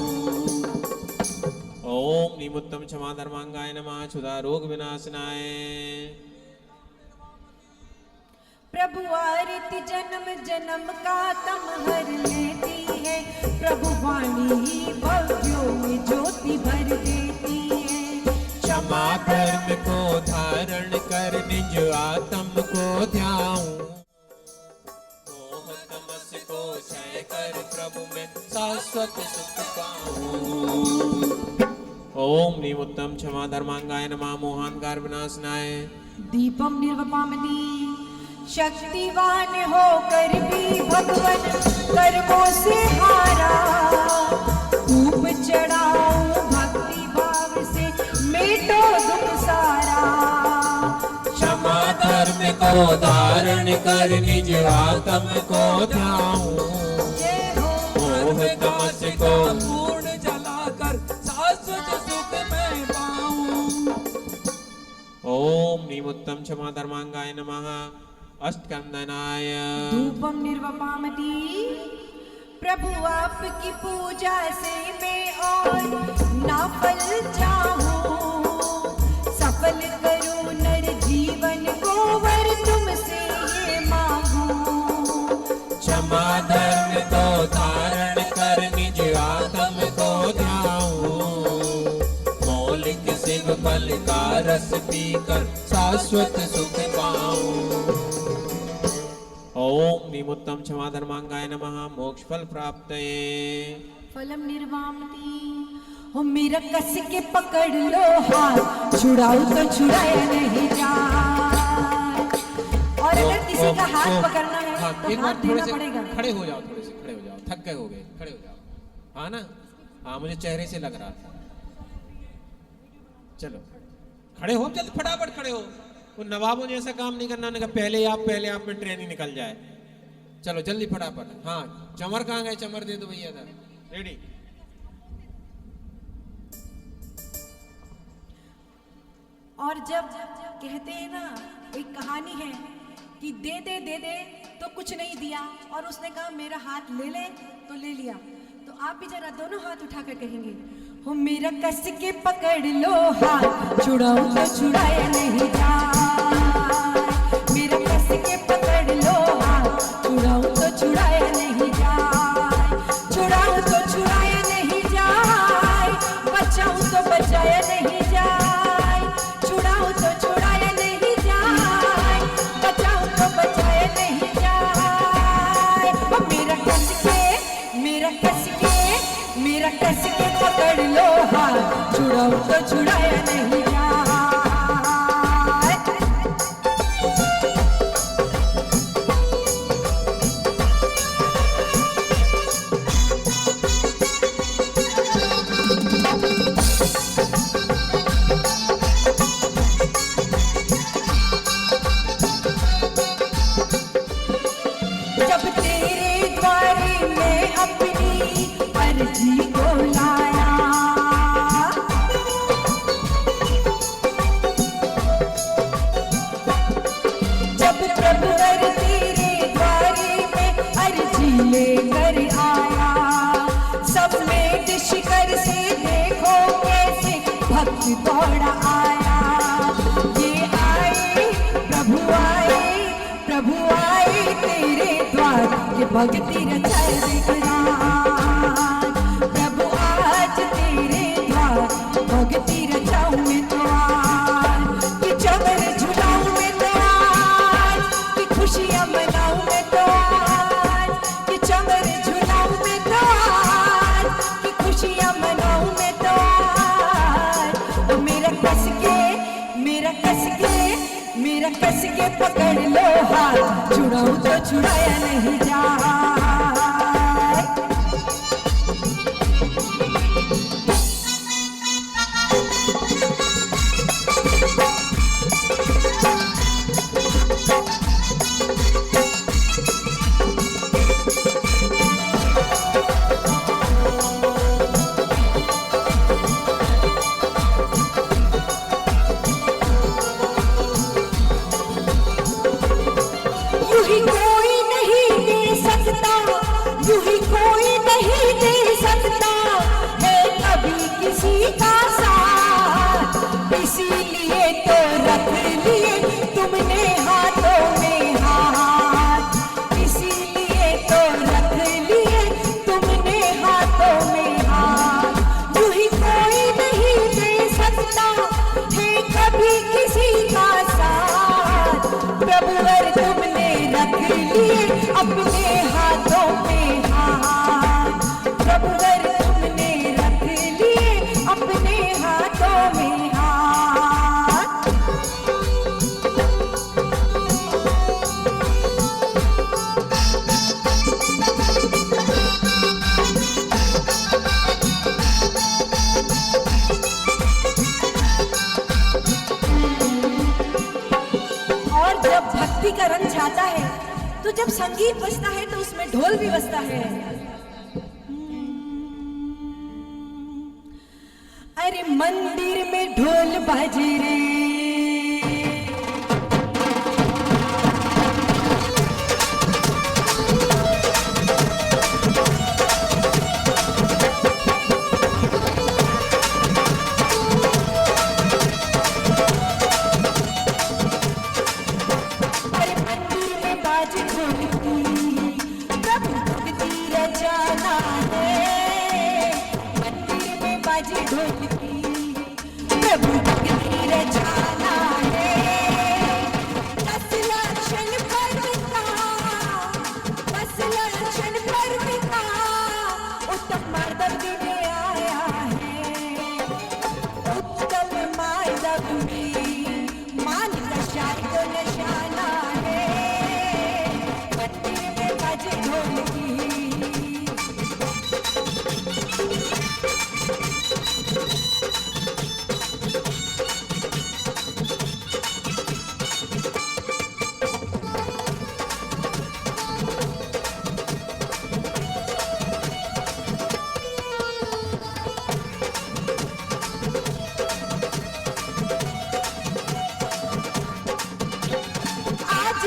ओम नीमुत्तम क्षमा धर्मांगाय नमः। क्षुधा रोग विनाशनाय। प्रभु आरती जन्म जन्म का तम हर लेती है, प्रभु वाणी ही भव्यों में ज्योति भर देती है। क्षमा धर्म को धारण कर निज आत्म को ध्याऊं, मोह तमस को क्षय कर प्रभु में शाश्वत सुख पाऊं। ओम नीमुत्तम क्षमा धर्मांगाय नमः। मोहांकार विनाशनाय। दीपम निर्वपामनी। शक्तिवान होकर भी भगवन कर्मों से हारा, धूप चढ़ाऊं भक्ति भाव से मेटो दुख सारा। क्षमा धर्म को धारण कर निज आत्म को ध्याऊं, जय हो मोह तमस को पूर्ण जलाकर शाश्वत सुख मैं पाऊं। ओम नीमुत्तम क्षमा धर्मांगाय नमः। अष्टकंदनाय। धूपम निर्वपामती। प्रभु आपकी पूजा से मैं और ना फल चाहूं, सफल करूं नर जीवन को वर तुमसे ये मांगूं। क्षमा धर्म को धारण कर निज आत्म को ध्याऊं, मौलिक शिव फल का रस पीकर शाश्वत सुख पाऊं। ओम नीमुत्तम क्षमा धर्मांगाय नमः। मोक्ष फल प्राप्तये। फलम निर्वामती। हो मेरा कस के पकड़ लो हाथ, छुड़ाओ तो छुड़ाया नहीं जाए। और अगर किसी का हाथ पकड़ना है तो हाथ देना पड़ेगा। खड़े हो जाओ, थोड़े से खड़े हो जाओ, थक गए हो गए, खड़े हो जाओ। हाँ ना? हाँ, मुझे चेहरे से लग रहा था। चलो खड़े हो, जल्दी फटाफट खड़े हो। वो नवाबों जैसा काम नहीं करना। उन्होंने कहा पहले आप में ट्रेनिंग निकल जाए। चलो जल्दी फटाफट। हाँ, चमर कहाँ गए? चमर दे दो भैया। रेडी। और जब कहते हैं ना, एक कहानी है कि दे दे दे दे तो कुछ नहीं दिया, और उसने कहा मेरा हाथ ले ले तो ले लिया। तो आप भी जरा दोनों हाथ उठाकर कहेंगे, हो मेरा कस के पकड़ लो हाथ, छुड़ाऊं तो छुड़ाया नहीं जाए। मेरा कस के पकड़ लो हाथ, छुड़ाऊं तो छुड़ाया नहीं जाए। छुड़ाऊं तो छुड़ाया दौड़ा आया। ये आए प्रभु आए तेरे द्वार, ये भक्ति रचाए विकराल। प्रभु आज तेरे द्वार, भक्ति रचाऊं मैं तो आज, कि चवर झुलाऊं मैं तो आज, कि खुशियां मनाऊं मैं तो आज, कि चवर झुलाऊं मैं तो आज, कि खुशियां मनाऊं मैं तो आज। तो मेरा कस के पकड़ लो हाथ, छुड़ाऊं तो छुड़ाया नहीं जाए। यूं ही कोई नहीं दे सकता है कभी किसी का साथ, इसीलिए तो रख लिए तुमने हाथों में हाथ, इसीलिए तो रख लिए तुमने हाथों में हाथ। यूं ही कोई नहीं दे सकता है कभी किसी का साथ, प्रभुवर तुमने रख लिए अपने हाथों में हाथ, प्रभुवर तुमने रख लिए अपने हाथों में हाथ। और जब भक्ति का रंग छाता है, तो जब संगीत बजता है तो उसमें ढोल भी बजता है। अरे मंदिर में ढोल बाजे रे, प्रभु भक्ति रचाना है। 10 लक्षण पर बिका उत्तम माधव में आया है। उत्तम माधव में मान दशाई को नशाना है। मंदिर में बाजे ढोलकी,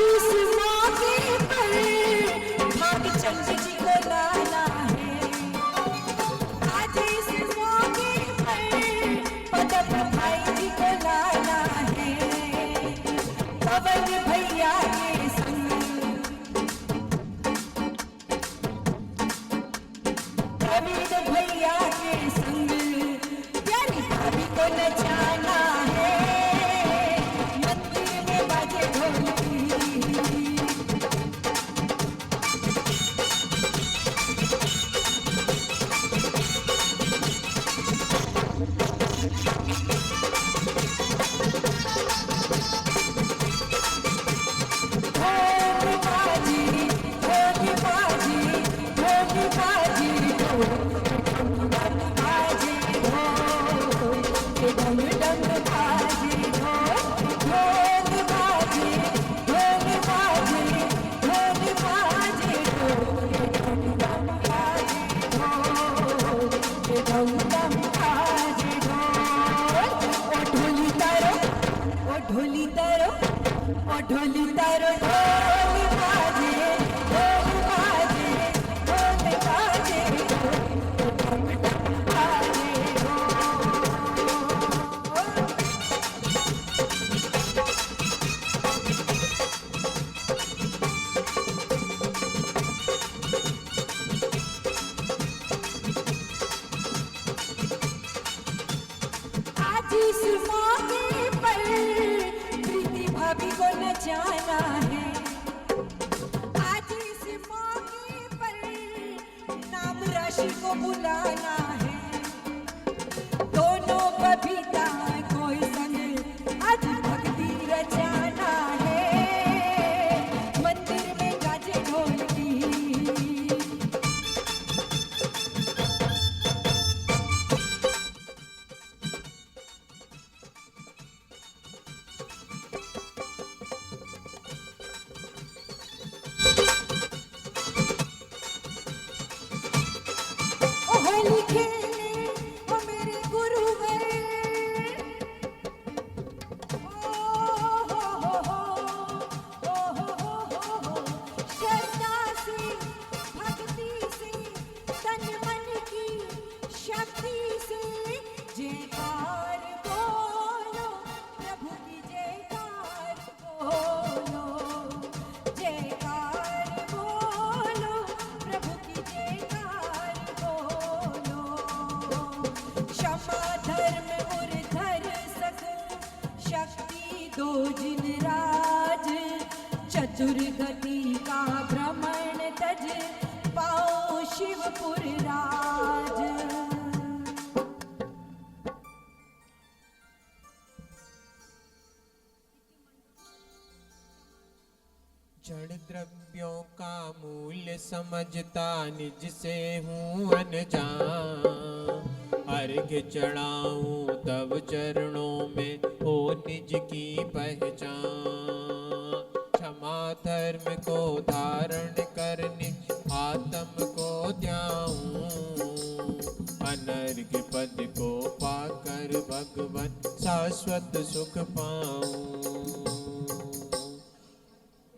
इस मौके पर भागचंद जी को लाना है। आज इस मौके पर पदम भाई जी को लाना है। पवन भैया के संग प्रवीण भैया के संग प्यारी भाभी को नचाना है। मंदिर में बाजे ढोलकी, ढोली तारो ढोली तारो ढोल बाजे ढोल बाजे ढोल बाजे ढोल बाजे। जिस मौके पर प्रीति भाभी को न जाना है, आज इस मौके पर नाम राशि को बुलाना है। दोनों बबीता कोई संग आज भक्ति रचाना है, मंदिर में गाजे ढोलकी। होली खेले ओ मेरे गुरुवर, श्रद्धा से भक्ति से तन मन की शक्ति से जयकार बोलो, प्रभु की जयकार बोलो, जयकार बोलो, प्रभु की जयकार बोलो। क्षमा धर्म मुरधर सख शक्ति दो जिन राज, चतुर्गति का भ्रमण तज पाओ शिवपुर राज। जड़ द्रव्यों का मूल्य समझता निज से हूँ अनजान, अर्घ्य चढ़ाऊं तब चरणों में हो निज की पहचान। क्षमा धर्म को धारण करने आत्म को ध्याऊं, अनर्घ्य पद को पाकर भगवन शाश्वत सुख पाऊं।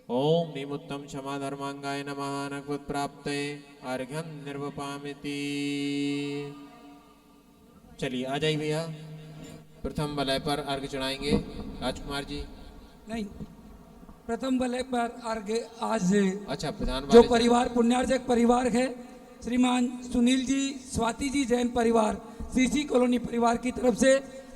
ओम निमुत्तम क्षमा धर्मांगाय नमः नगवत प्राप्ते अर्घ्यं निर्वपामिति। चलिए आ जाइए भैया, प्रथम वलय पर अर्घ्य चढ़ाएंगे राजकुमार जी। नहीं, प्रथम वलय पर अर्घ आज अच्छा, प्रधान जो वाले परिवार पुण्यार्जक परिवार है, श्रीमान सुनील जी, स्वाति जी जैन परिवार, सीसी कॉलोनी परिवार की तरफ से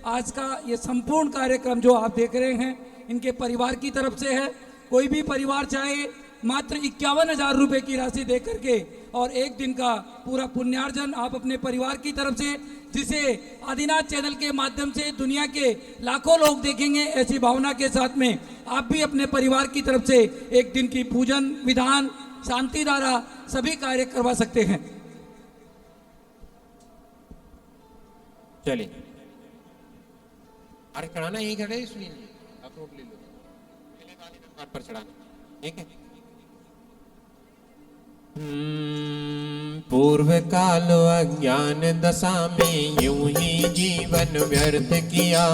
आज का ये संपूर्ण कार्यक्रम जो आप देख रहे हैं, इनके परिवार की तरफ से है। कोई भी परिवार चाहे मात्र 51,000 रुपए की राशि दे करके और एक दिन का पूरा पुण्यार्जन आप अपने परिवार की तरफ से, जिसे आदिनाथ चैनल के माध्यम से दुनिया के लाखों लोग देखेंगे, ऐसी भावना के साथ में आप भी अपने परिवार की तरफ से एक दिन की पूजन विधान, शांति धारा सभी कार्य करवा सकते हैं। चलिए अरे चढ़ाना यही खड़े सुनील जी, आप नोट ले लो, पर चढ़ाना ठीक है। पूर्व काल अज्ञान दशा में यूं ही जीवन व्यर्थ किया,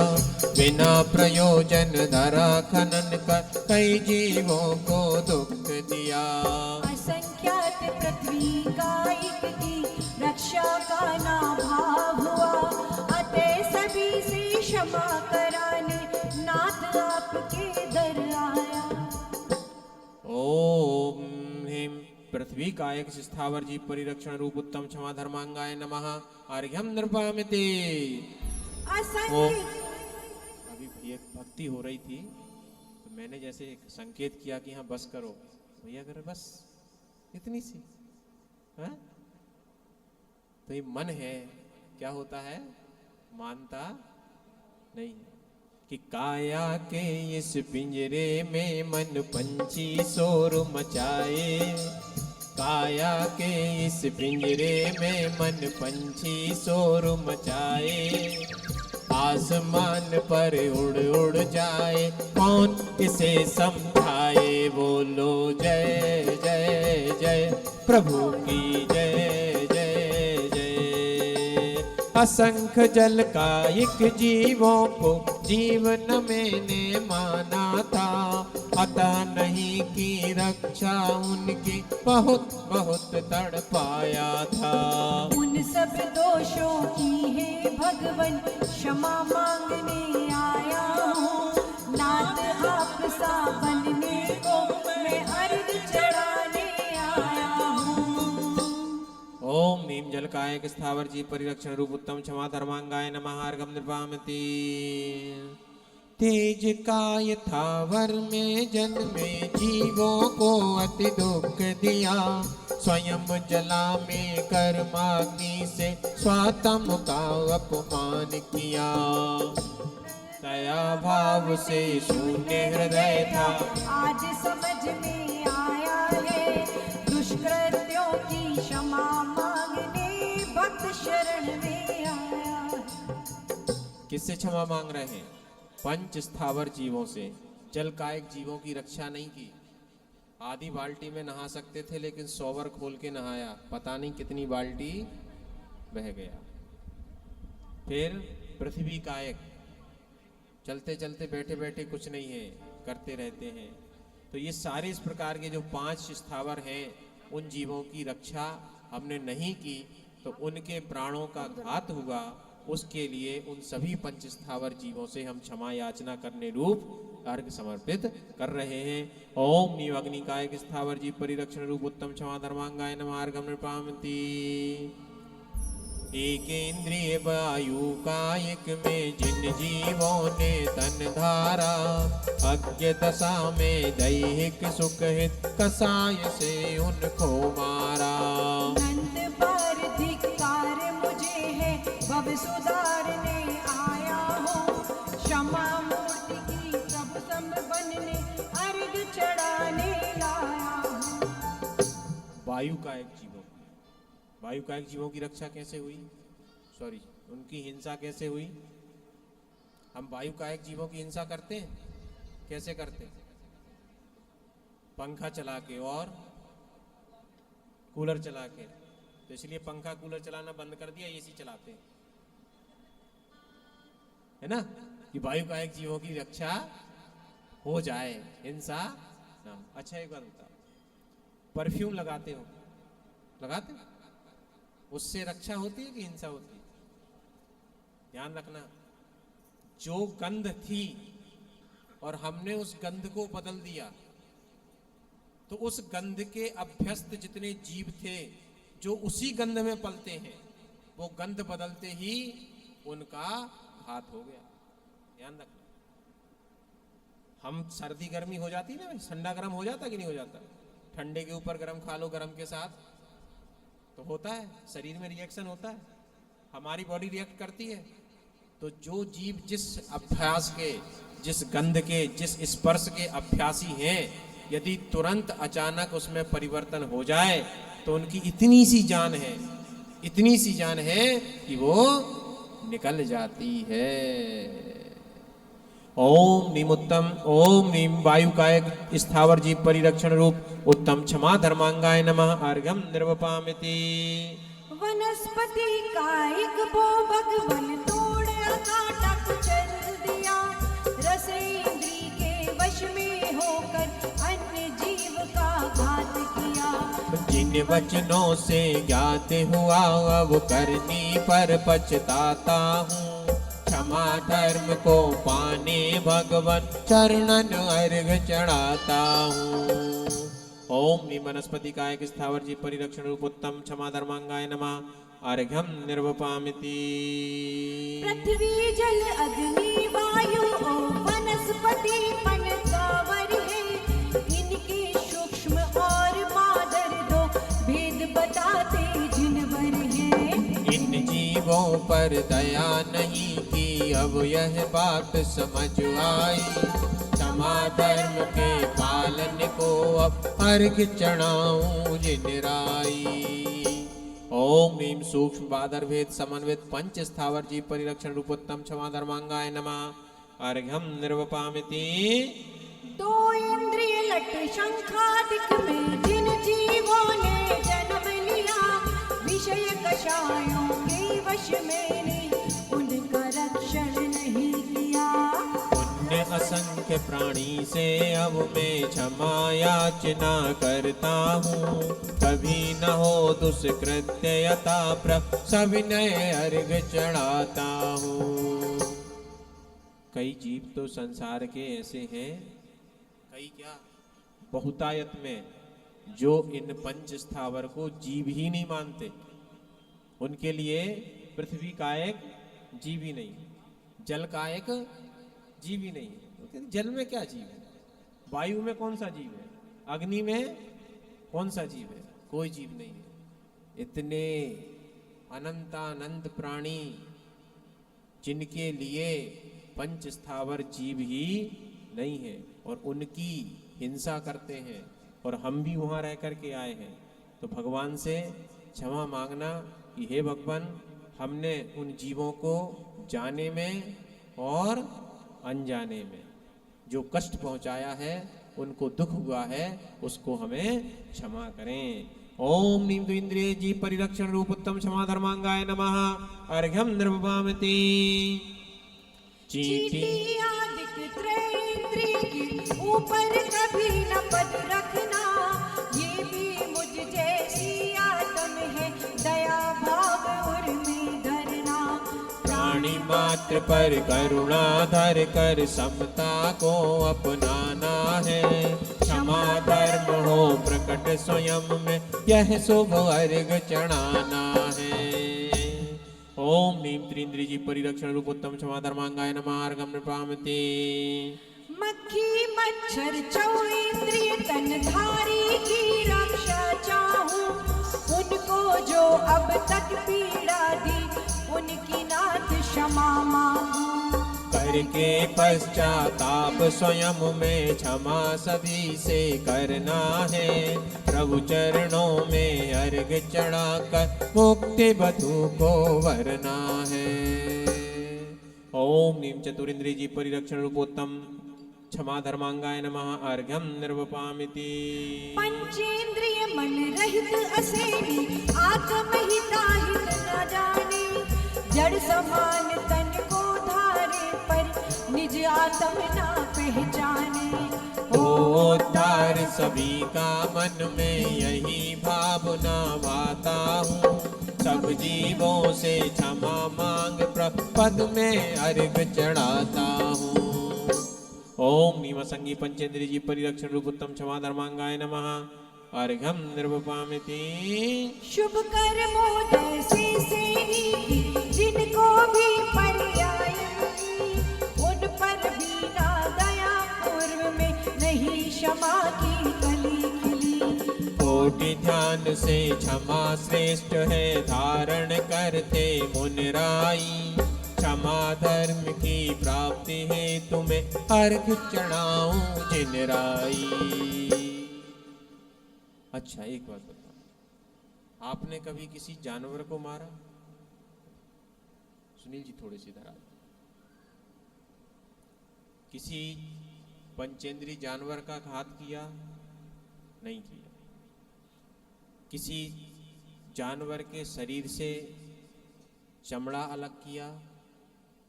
बिना प्रयोजन धरा खनन कर कई जीवों को दुख दिया। असंख्यात पृथ्वी कायिक की रक्षा का ना भाव हुआ, अतः सभी से क्षमा कराने नाथ आपके दर आया। ओम ह्रीं पृथ्वी कायक स्थावर जी परिरक्षण रूप उत्तम क्षमा धर्मांगाय नमः अर्घ्यं निर्वामिति। अभी भैया भक्ति हो रही थी तो मैंने जैसे एक संकेत किया कि हाँ बस करो, भैया करे बस इतनी सी, हाँ? तो ये मन है क्या होता है, मानता नहीं कि काया के इस पिंजरे में मन पंछी शोर मचाए, काया के इस पिंजरे में मन पंछी शोर मचाए, आसमान पर उड़ उड़ जाए कौन इसे समझाए। बोलो जय जय जय प्रभु की जय जय जय। असंख्य जल कायिक जीवों को जीवन मैंने माना था, अतः नहीं की रक्षा उनकी बहुत बहुत तड़पाया था। उन सब दोषों की है भगवन क्षमा मांगने आया हूँ, नाथ आप सा बनने को मैं अर्घ चढ़ाने आया हूँ। ओम नीम जल कायक स्थावर जीव परिरक्षण रूप उत्तम क्षमा धर्मांगाय नमः अर्घम निर्वामति। तेज काय थावर में जन्मे जीवों को अति दुख दिया, स्वयं जला में कर्माग्नि से स्वातम का अपमान किया। दया भाव से शून्य हृदय था, आज समझ में आया है, दुष्कृत्यों की क्षमा मांगने भक्त शरण में आया। किससे क्षमा मांग रहे हैं? पंच स्थावर जीवों से। जल कायक जीवों की रक्षा नहीं की। आधी बाल्टी में नहा सकते थे लेकिन सोवर खोल के नहाया, पता नहीं कितनी बाल्टी बह गया। फिर पृथ्वी कायक, चलते चलते बैठे बैठे कुछ नहीं है, करते रहते हैं। तो ये सारे इस प्रकार के जो 5 स्थावर हैं, उन जीवों की रक्षा हमने नहीं की तो उनके प्राणों का घात हुआ। उसके लिए उन सभी पंच स्थावर जीवों से हम क्षमा याचना करने रूप अर्घ समर्पित कर रहे हैं। ओम नीव अग्निकाय स्थावर जीव परिरक्षण रूप उत्तम क्षमा धर्मांगाय नमः अर्घम नृपामति। एक इंद्रिय वायु कायक में जिन जीवों ने तन धारा, अज्ञ दशा में दैहिक सुख हित कसाय से उनको मारा। नंद पर धिक्कार मुझे है, भव सुधारने आया हूँ, क्षमा मूर्ति की प्रभु सम बनने अर्घ चढ़ाने लाया हूँ। वायु कायक जीवों, वायु कायक जीवों की रक्षा कैसे हुई? सॉरी, उनकी हिंसा कैसे हुई? हम वायु कायक जीवों की हिंसा करते हैं, कैसे करते हैं? पंखा चला के और कूलर चला के। तो इसलिए पंखा कूलर चलाना बंद कर दिया, एसी चलाते हैं, है ना, कि वायु कायक जीवों की रक्षा हो जाए, हिंसा ना। अच्छा एक बात बताओ, परफ्यूम लगाते हो, लगाते हो, उससे रक्षा होती है कि हिंसा होती है? ध्यान रखना, जो गंध थी और हमने उस गंध को बदल दिया, तो उस गंध के अभ्यस्त जितने जीव थे जो उसी गंध में पलते हैं, वो गंध बदलते ही उनका घात हो गया। ध्यान रखना, हम सर्दी गर्मी हो जाती ना, ठंडा गर्म हो जाता कि नहीं हो जाता? ठंडे के ऊपर गर्म खा लो, गर्म के साथ तो होता है, शरीर में रिएक्शन होता है, हमारी बॉडी रिएक्ट करती है। तो जो जीव जिस अभ्यास के, जिस गंध के, जिस स्पर्श के अभ्यासी हैं, यदि तुरंत अचानक उसमें परिवर्तन हो जाए तो उनकी इतनी सी जान है, इतनी सी जान है कि वो निकल जाती है। ओम नीम उत्तम, ओम नीम वायु कायक स्थावर जीव परिरक्षण रूप उत्तम क्षमा धर्मांगाय नमः अर्घम निर्वपामिति। वनस्पति कायक वो भगवन तोड़ काटा कुचल दिया, रस इंद्री के वश में होकर अन्य जीव का घात किया। जिन वचनों से ज्ञात हुआ अब करनी पर पछताता हूँ, क्षमा धर्म को पाने भगवन चरणन अर्घ चढ़ाता हूँ। ओम नीम वनस्पति कायक स्थावर जीव परिरक्षण रूप उत्तम क्षमा धर्मांगाय नमः अर्घ्यम निर्वपामिति। पृथ्वी जल अग्नि वायु ओ वनस्पति पन स्थावर है, इनके सूक्ष्म और मादर दो भेद बताते जिनवर है। इन जीवों पर दया नहीं की अब यह बात समझ आई, क्षमा धर्म के पालन को अब अर्घ चढ़ाऊं जिन राई। ओम नीम सूक्ष्म बादर भेद समन्वित पंच स्थावर जीव परिरक्षण रूपोत्तम क्षमा धर्मांगाय नमः अर्घ्यम निर्वपामिति। दो इंद्रिय लट शंखादिक में जिन जीवों ने जन्म लिया, विषय कषायों के वश में ने उनका रक्षण नहीं किया। पुण्य असंख्य प्राणी से अब मैं क्षमा याचना करता हूँ, कभी न हो दुष्कृत्य यथा प्रभ सविनय अर्घ चढ़ाता हूँ। कई जीव तो संसार के ऐसे हैं, कई क्या बहुतायत में, जो इन पंच स्थावर को जीव ही नहीं मानते, उनके लिए पृथ्वी का एक जीव ही नहीं, जल का एक जीव ही नहीं। तो कहते जल में क्या जीव है, वायु में कौन सा जीव है, अग्नि में कौन सा जीव है, कोई जीव नहीं है। इतने अनंतानंत प्राणी जिनके लिए पंच स्थावर जीव ही नहीं है और उनकी हिंसा करते हैं, और हम भी वहां रह करके आए हैं। तो भगवान से क्षमा मांगना कि हे भगवान, हमने उन जीवों को जाने में और अनजाने में जो कष्ट पहुंचाया है, उनको दुख हुआ है, उसको हमें क्षमा करें। ओम नीम तो इंद्रिय जी परिरक्षण रूप उत्तम क्षमा धर्मांगाय नमः। अर्घ्यम निर्वपामति। चींटी आदिक त्रय के ऊपर कभी न पद रखना, ये भी मुझ जैसी आत्म है, दया भाव उर्मी धरना। प्राणी मात्र पर करुणा धर कर समता को अपनाना है, क्षमा धर्म हो प्रकट स्वयं में, यह शुभ अर्घ चढ़ाना है। ओम नीम त्रिंद्री जी परिरक्षण रूप उत्तम क्षमा धर्मांगाय नमः। अर्घ्यम निर्वपामति। मक्खी मच्छर चौ इंद्रिय तन धारी की रक्षा चाहूं, उनको जो अब तक पीड़ा दी, उनकी नाथ क्षमा मांगू। करके पश्चाताप स्वयं में क्षमा सभी से करना है, प्रभु चरणों में अर्घ चढ़ाकर मुक्ति बधू को वरना है। ओम नीम चतुरिंद्रिय जी परिरक्षण रूपोत्तम क्षमा धर्मांगाय नमः। अर्घ्यम निर्वपामिति। पंचेंद्रिय मन रहित असेनी, आत्म हिताहित न जाने, जड़ समान तन को धारे पर निज आत्म ना पहचाने। उद्धार सभी का मन में यही भावना वाता हूँ, सब जीवों से क्षमा मांग पद में अर्घ चढ़ाता हूँ। ओम नीम संगी पंचेंद्रिय जी परिरक्षण रूप उत्तम क्षमा धर्मांगाय नमः। अर्घ्यम निर्वपामिति। शुभ कर्मों जैसे सेनी, जिनको भी पर्याय मिली, उन पर भी ना दया पूर्व में नहीं क्षमा की कली खिली। कोटि ध्यान से क्षमा श्रेष्ठ है, धारण करते मुनिराई, क्षमा धर्म की प्राप्ति है, तुम्हें अर्घ चढ़ाऊं जिन राई। अच्छा एक बात बताओ, आपने कभी किसी जानवर को मारा? सुनील जी थोड़े से इधर आ। किसी पंचेंद्री जानवर का घात किया? नहीं किया। किसी जानवर के शरीर से चमड़ा अलग किया?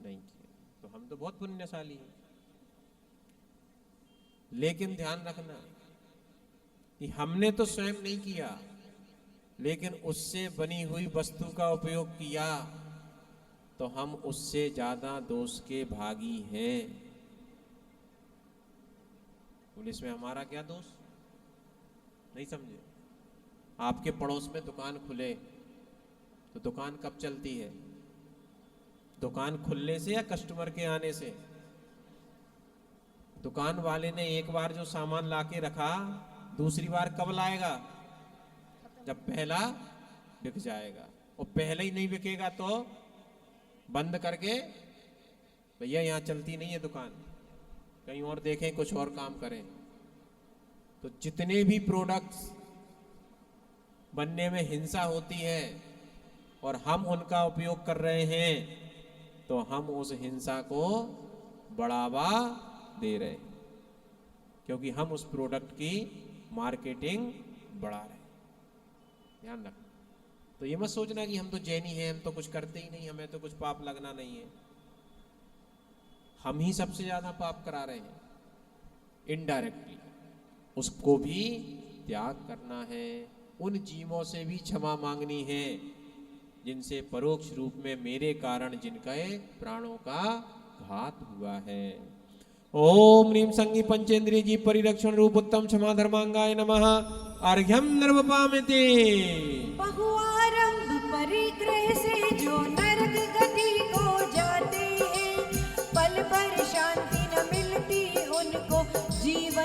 नहीं किया। तो हम तो बहुत पुण्यशाली हैं। लेकिन ध्यान रखना कि हमने तो स्वयं नहीं किया, लेकिन उससे बनी हुई वस्तु का उपयोग किया, तो हम उससे ज्यादा दोष के भागी हैं। पुलिस में हमारा क्या दोष? नहीं समझे? आपके पड़ोस में दुकान खुले तो दुकान कब चलती है? दुकान खुलने से या कस्टमर के आने से? दुकान वाले ने एक बार जो सामान लाके रखा, दूसरी बार कब लाएगा? जब पहला बिक जाएगा। और पहले ही नहीं बिकेगा तो बंद करके, भैया यहाँ चलती नहीं है दुकान, कहीं और देखें, कुछ और काम करें। तो जितने भी प्रोडक्ट्स बनने में हिंसा होती है और हम उनका उपयोग कर रहे हैं, तो हम उस हिंसा को बढ़ावा दे रहे हैं, क्योंकि हम उस प्रोडक्ट की मार्केटिंग बढ़ा रहे हैं। ध्यान रखना। तो ये मत सोचना कि हम तो जैनी हैं, हम तो कुछ करते ही नहीं, हमें तो कुछ पाप लगना नहीं है। हम ही सबसे ज्यादा पाप करा रहे हैं इनडायरेक्टली। उसको भी त्याग करना है। उन जीवों से भी क्षमा मांगनी है जिनसे परोक्ष रूप में मेरे कारण जिनका प्राणों का घात हुआ है। ओम ह्रीं संगी पंचेंद्रिय जी परिरक्षण रूप उत्तम क्षमा धर्मांगाय नमः। अर्घ्यम निर्वपामिति। बहुआरंभ परिग्रह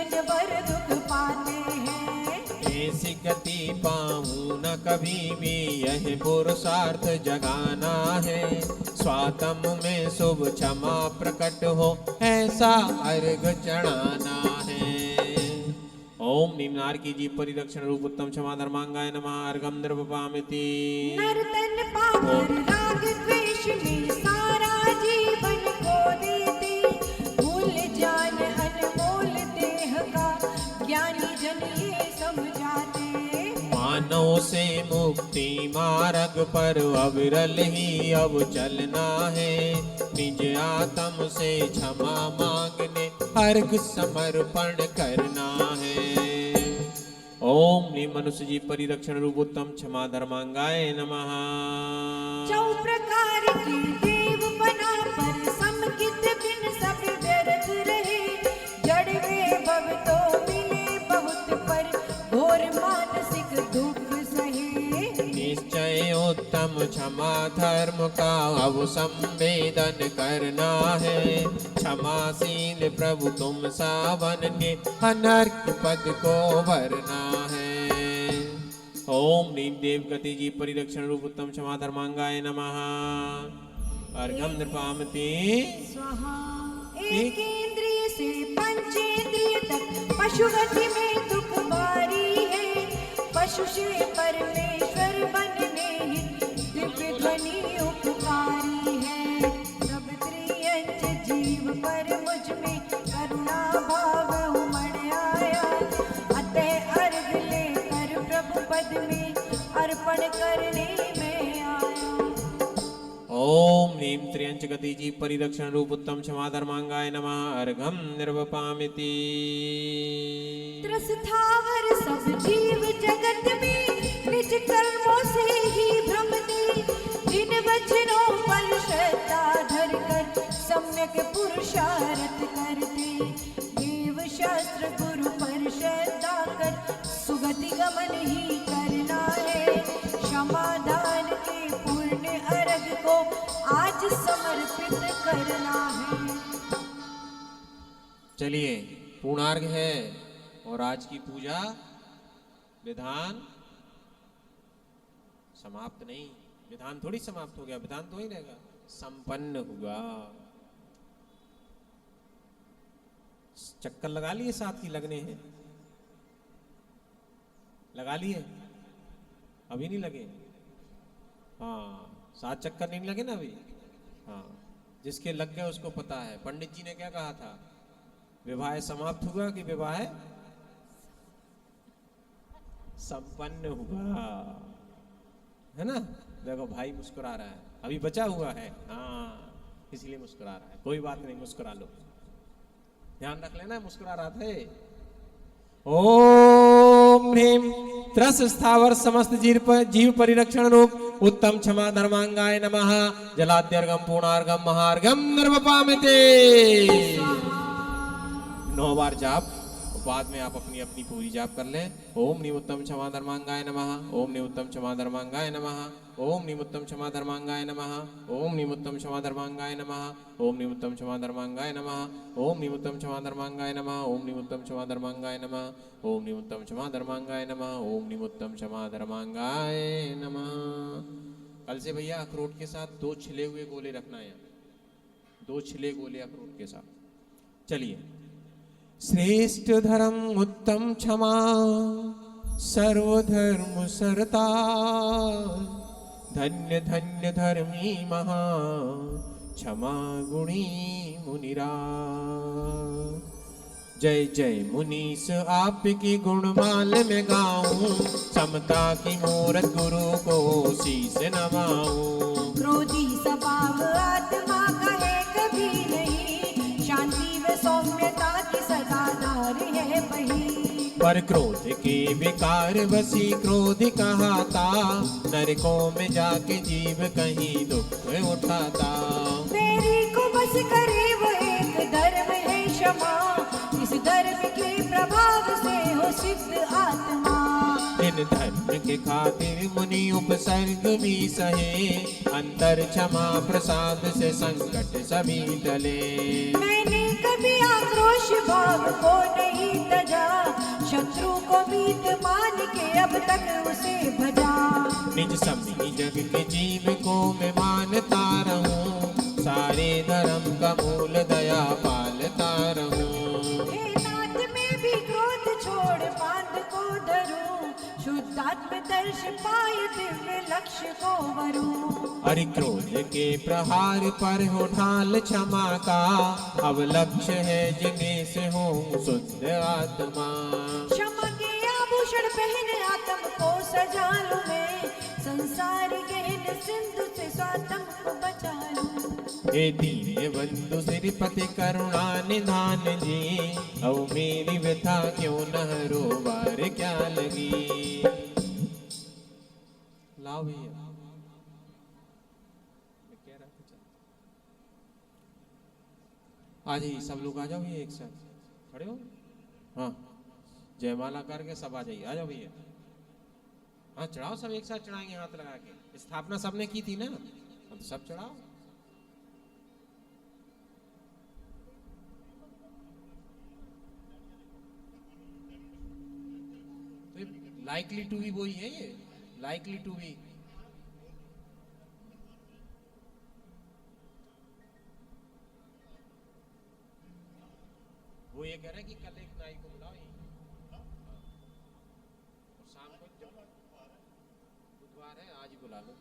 जबर दुख पाते हैं। ऐसी गति पाऊं न कभी भी, यह पुरुषार्थ जगाना है। स्वातम में शुभ क्षमा प्रकट हो, ऐसा अर्घ चढ़ाना है। ओम निम्नार की जीव परिरक्षण रूप उत्तम क्षमा धर्मांगाय नमः। अर्घम निर्वपामिति। नर्तन पाकर राग द्वेष में सारा जीवन को देते, भूल जान अनमोल देह का ज्ञानी जन ये समझाते। मानव से मुक्ति मार्ग पर अविरल ही अब चलना है। निज आत्म से क्षमा मांगने अर्घ समर्पण करना है। ओम निम मनुष्य जी परिरक्षण रूप उत्तम क्षमा धर्मांगाय नमः। चौ प्रकार के देव बना पर समकित बिन सब व्यर्थ रहे। जड़वे भव तो मिले बहुत पर घोर मानसिक दुख सहे। निश्चय उत्तम क्षमा धर्म का अब संवेदन करना है। क्षमाशील प्रभु तुम सावन के अनर्क पद को भरना है। ओम नीम देव गति जी परिरक्षण रूप उत्तम क्षमा धर्मांगाय नमः। अर्घम नृपामति। स्वाहा। एक इंद्रिय से पंचेंद्रिय तक पशुगति में दुख भारी है। पशु से परमेश्वर बनने ही दिव्य ध्वनि उपकारी है। सब त्रियंच जीव पर मुझ में करुणा भाव उमड़ आया। अतः अर्घ लेकर प्रभु पद में अर्पण करने में आया। ओम नीम त्र्यंच गति जी परिरक्षण रूप उत्तम क्षमा धर्मांगाय नमः। अर्घम निर्वपामिति। त्रसथावर सब जीव जगत में निज कर्मों से ही भ्रमते। जिन वचनों पर श्रद्धा धर कर सम्यक पुरुषार्थ करते। देव शास्त्र गुरु पर श्रद्धा कर सुगति गमन ही करना है। क्षमादान के पूर्ण अर्घ को आज समर्पित करना है। चलिए पूर्णार्घ है और आज की पूजा विधान समाप्त नहीं। विधान थोड़ी समाप्त हो गया, विधान तो ही रहेगा, संपन्न हुआ। चक्कर लगा लिए, साथ ही लगने हैं, लगा लिए, अभी नहीं लगे। हाँ 7 चक्कर नहीं लगे ना अभी। हाँ जिसके लग गए उसको पता है। पंडित जी ने क्या कहा था, विवाह समाप्त हुआ कि विवाह संपन्न हुआ, है ना। देखो भाई मुस्कुरा रहा है, अभी बचा हुआ है, हाँ इसलिए मुस्कुरा रहा है। कोई बात नहीं, मुस्कुरा लो, ध्यान रख लेना मुस्कुरा रहा था। ओम ह्रीम त्रस स्थावर समस्त जीव परिरक्षण रूप उत्तम क्षमा धर्मांगाय नमः। जलाद्यर्गम पूर्णार्गम महार्गम निर्वपामिते। 9 बार जाप, बाद में आप अपनी अपनी पूरी जाप कर लें। ओम निमुत्तम क्षमा धर्मांगाय नमः। ओम निमुत्तम क्षमा धर्मांगाय नमः। ओम निमुत्तम क्षमा धर्मांगाय नमः। ओम निमुत्तम क्षमा धर्मांगाय नमः। ओम निमुत्तम क्षमा धर्मांगाय नमः। ओम निमुत्तम क्षमा धर्मांगाय नमः। ओम निमुत्तम क्षमा धर्मांगाय नमः। ओम निमुत्तम क्षमा धर्मांगाय नमः। ओम निमुत्तम क्षमा धर्मांगाय नमः। कल से भैया अखरोट के साथ 2 छिले हुए गोले रखना है, 2 छिले गोले अखरोट के साथ। चलिए। श्रेष्ठ धर्म उत्तम क्षमा सर्वधर्म सरता। धन्य धन्य धर्मी महा क्षमा गुणी मुनिरा। जय जय मुनीस आपकी गुणमाल में गाऊं। समता की मूरत गुरु को शीस नवाऊं। क्रोधी स्वभाव आत्मा का है कभी नहीं। शांति व सौम्यता की सदाधार है वही। पर क्रोध के विकार बसी क्रोध कहाता। नरकों में जाके जीव कहीं दुख उठाता। मेरी को बस करे वो एक धर्म है क्षमा। इस धर्म के प्रभाव से हो सिद्ध आत्मा। इन धर्म के खातिर मुनि उपसर्ग भी सहे, अंतर क्षमा प्रसाद से संकट सभी टले। मैंने कभी आक्रोश भाव को नहीं तजा, शत्रु को मीत मान के अब तक उसे भजा। निज सभी जग के जीव को मैं मानता रहूं, सारे धर्म का मूल दया पालता रहूं। हे नाथ में भी क्रोध छोड़ बांध को धरूं, शुद्धात्म दर्श पाए दिव्य लक्ष्य को वरूं। अरे क्रोध के प्रहार पर हो ढाल क्षमा का, अब लक्ष्य है जिन्हें से हो शुद्ध आत्मा। क्षमा के आभूषण पहन आत्म को सजा लूं मैं, संसार गहन सिंधु से स्वात्म को बचा लूं। हे दीन बंधु श्रीपति करुणा निधान जी, औ मेरी व्यथा क्यों न हरो बार क्या लगी। लाओ भैया, मैं कह रहा था आज ही सब लोग आ जाओ भैया एक साथ खड़े हो। हाँ जयमाला करके सब आ जाइए, आ जाओ भैया। हाँ चढ़ाओ, सब एक साथ चढ़ाएंगे हाथ लगा के। स्थापना सबने की थी ना, अब सब चढ़ाओ। लाइकली टू बी वही है, ये लाइकली टू बी। वो ये कह रहा है कि कल एक नाई को बुलाओ और शाम को, जब बुधवार है आज ही बुला लो।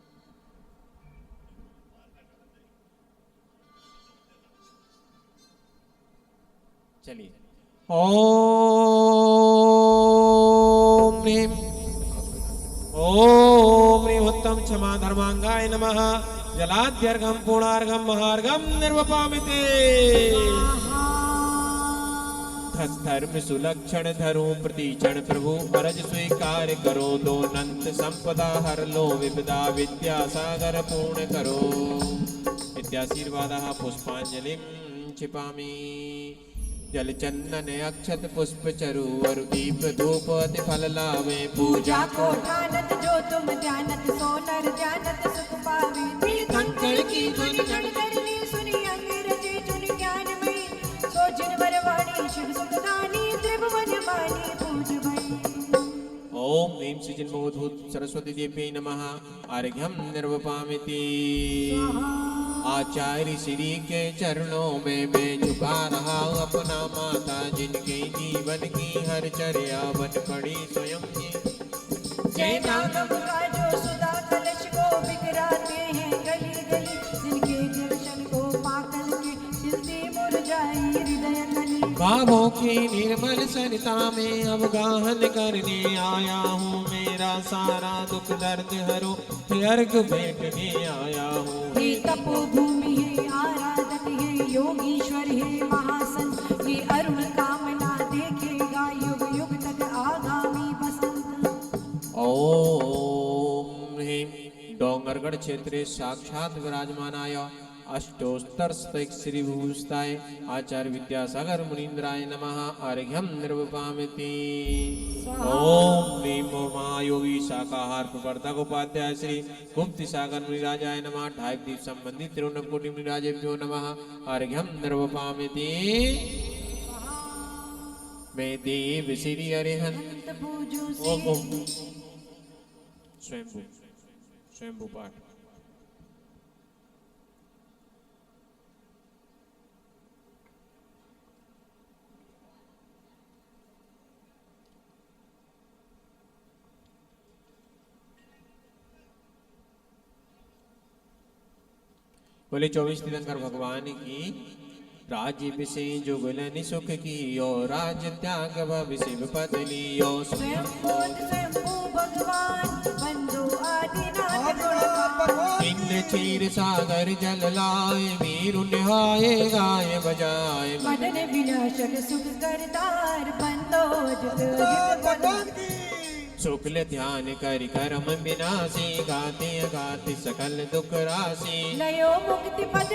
चलिए ओम ह्रीं उत्तम क्षमा धर्मांगाय नमः। जलाद्यर्घम पूर्णार्घम महार्घम निर्वपामिते। धर्म सुलक्षण धरो प्रतीक्षण प्रभु अरज स्वीकार करो। दो नंत संपदा हर लो विपदा विद्या सागर पूर्ण करो। इत्याशीर्वादः पुष्पांजलिं क्षिपामि। जल चंदन अक्षत पुष्प चरु अरु दीप धूप अति फल लावे। पूजा को ठानत जो तुम जानत, सो नर जानत सुख पावे। तीर्थंकर की ध्वनि जन करनी सुनी, अंग्रेजी चुनि ज्ञान में। सो जिन वरवाणी शिव सुखदानी, त्रिभुवन मानी पूज भई। ओम ह्रीं श्रीजिन्मोद्भूत सरस्वती देव्यै नमः। अर्घ्यं निर्वपामिति। आचार्य श्री के चरणों में मैं झुका रहा हूँ अपना माथा, जिनके जीवन की हर चर्या बन पड़ी स्वयं की। जय नागम का जो सुधा कलश को बिखराते हैं गली गली, जिनके दर्शन को पाकर के जल्दी मुरझाई हृदय कली। भावों की निर्मल सरिता में अवगाहन करने आया हूँ। मेरा सारा दुख दर्द हरो, अर्घ भेंटने आया हूँ। हे तपोभूमि है आराधक है योगीश्वर है महासंत। ये अरुण कामना देखेगा युग युग तक आगामी बसंत। ओम ह्रीं डोंगरगढ़ क्षेत्रे साक्षात विराजमानाय अष्टोत्तर श्री भूषिताय आचार्य विद्यासागर मुनीन्द्राय नमः। अर्घ्यं निर्वपामिति। ओम ह्रीं महायोगी शाकाहार प्रवर्तक उपाध्याय श्री गुप्ति सागर मुनिराजाय नमः। ढाई दीप संबंधित तिरुवनम कोटि मुनिराजेभ्यो नमः। अर्घ्यं निर्वपामिति। मैं देव श्री अरिहंत पूजो ओम ओम स्वयंभू स्वयंभू पाठ। बोले 24 तीर्थंकर भगवान की। राज्य विषय जुगलन सुख की और राज त्याग भविष्य पद लियो। स्वयंभू भगवान बंधु आदिनाथ गुणगान। इंद्र क्षीर सागर जल लाए, वीरु निहाय गाय बजाए। मदन विनाशक सुख करतार बंदो जुग शुक्ल ध्यान कर कर्म विनाशी, गाते गाते सकल दुख राशि। लयो मुक्ति पद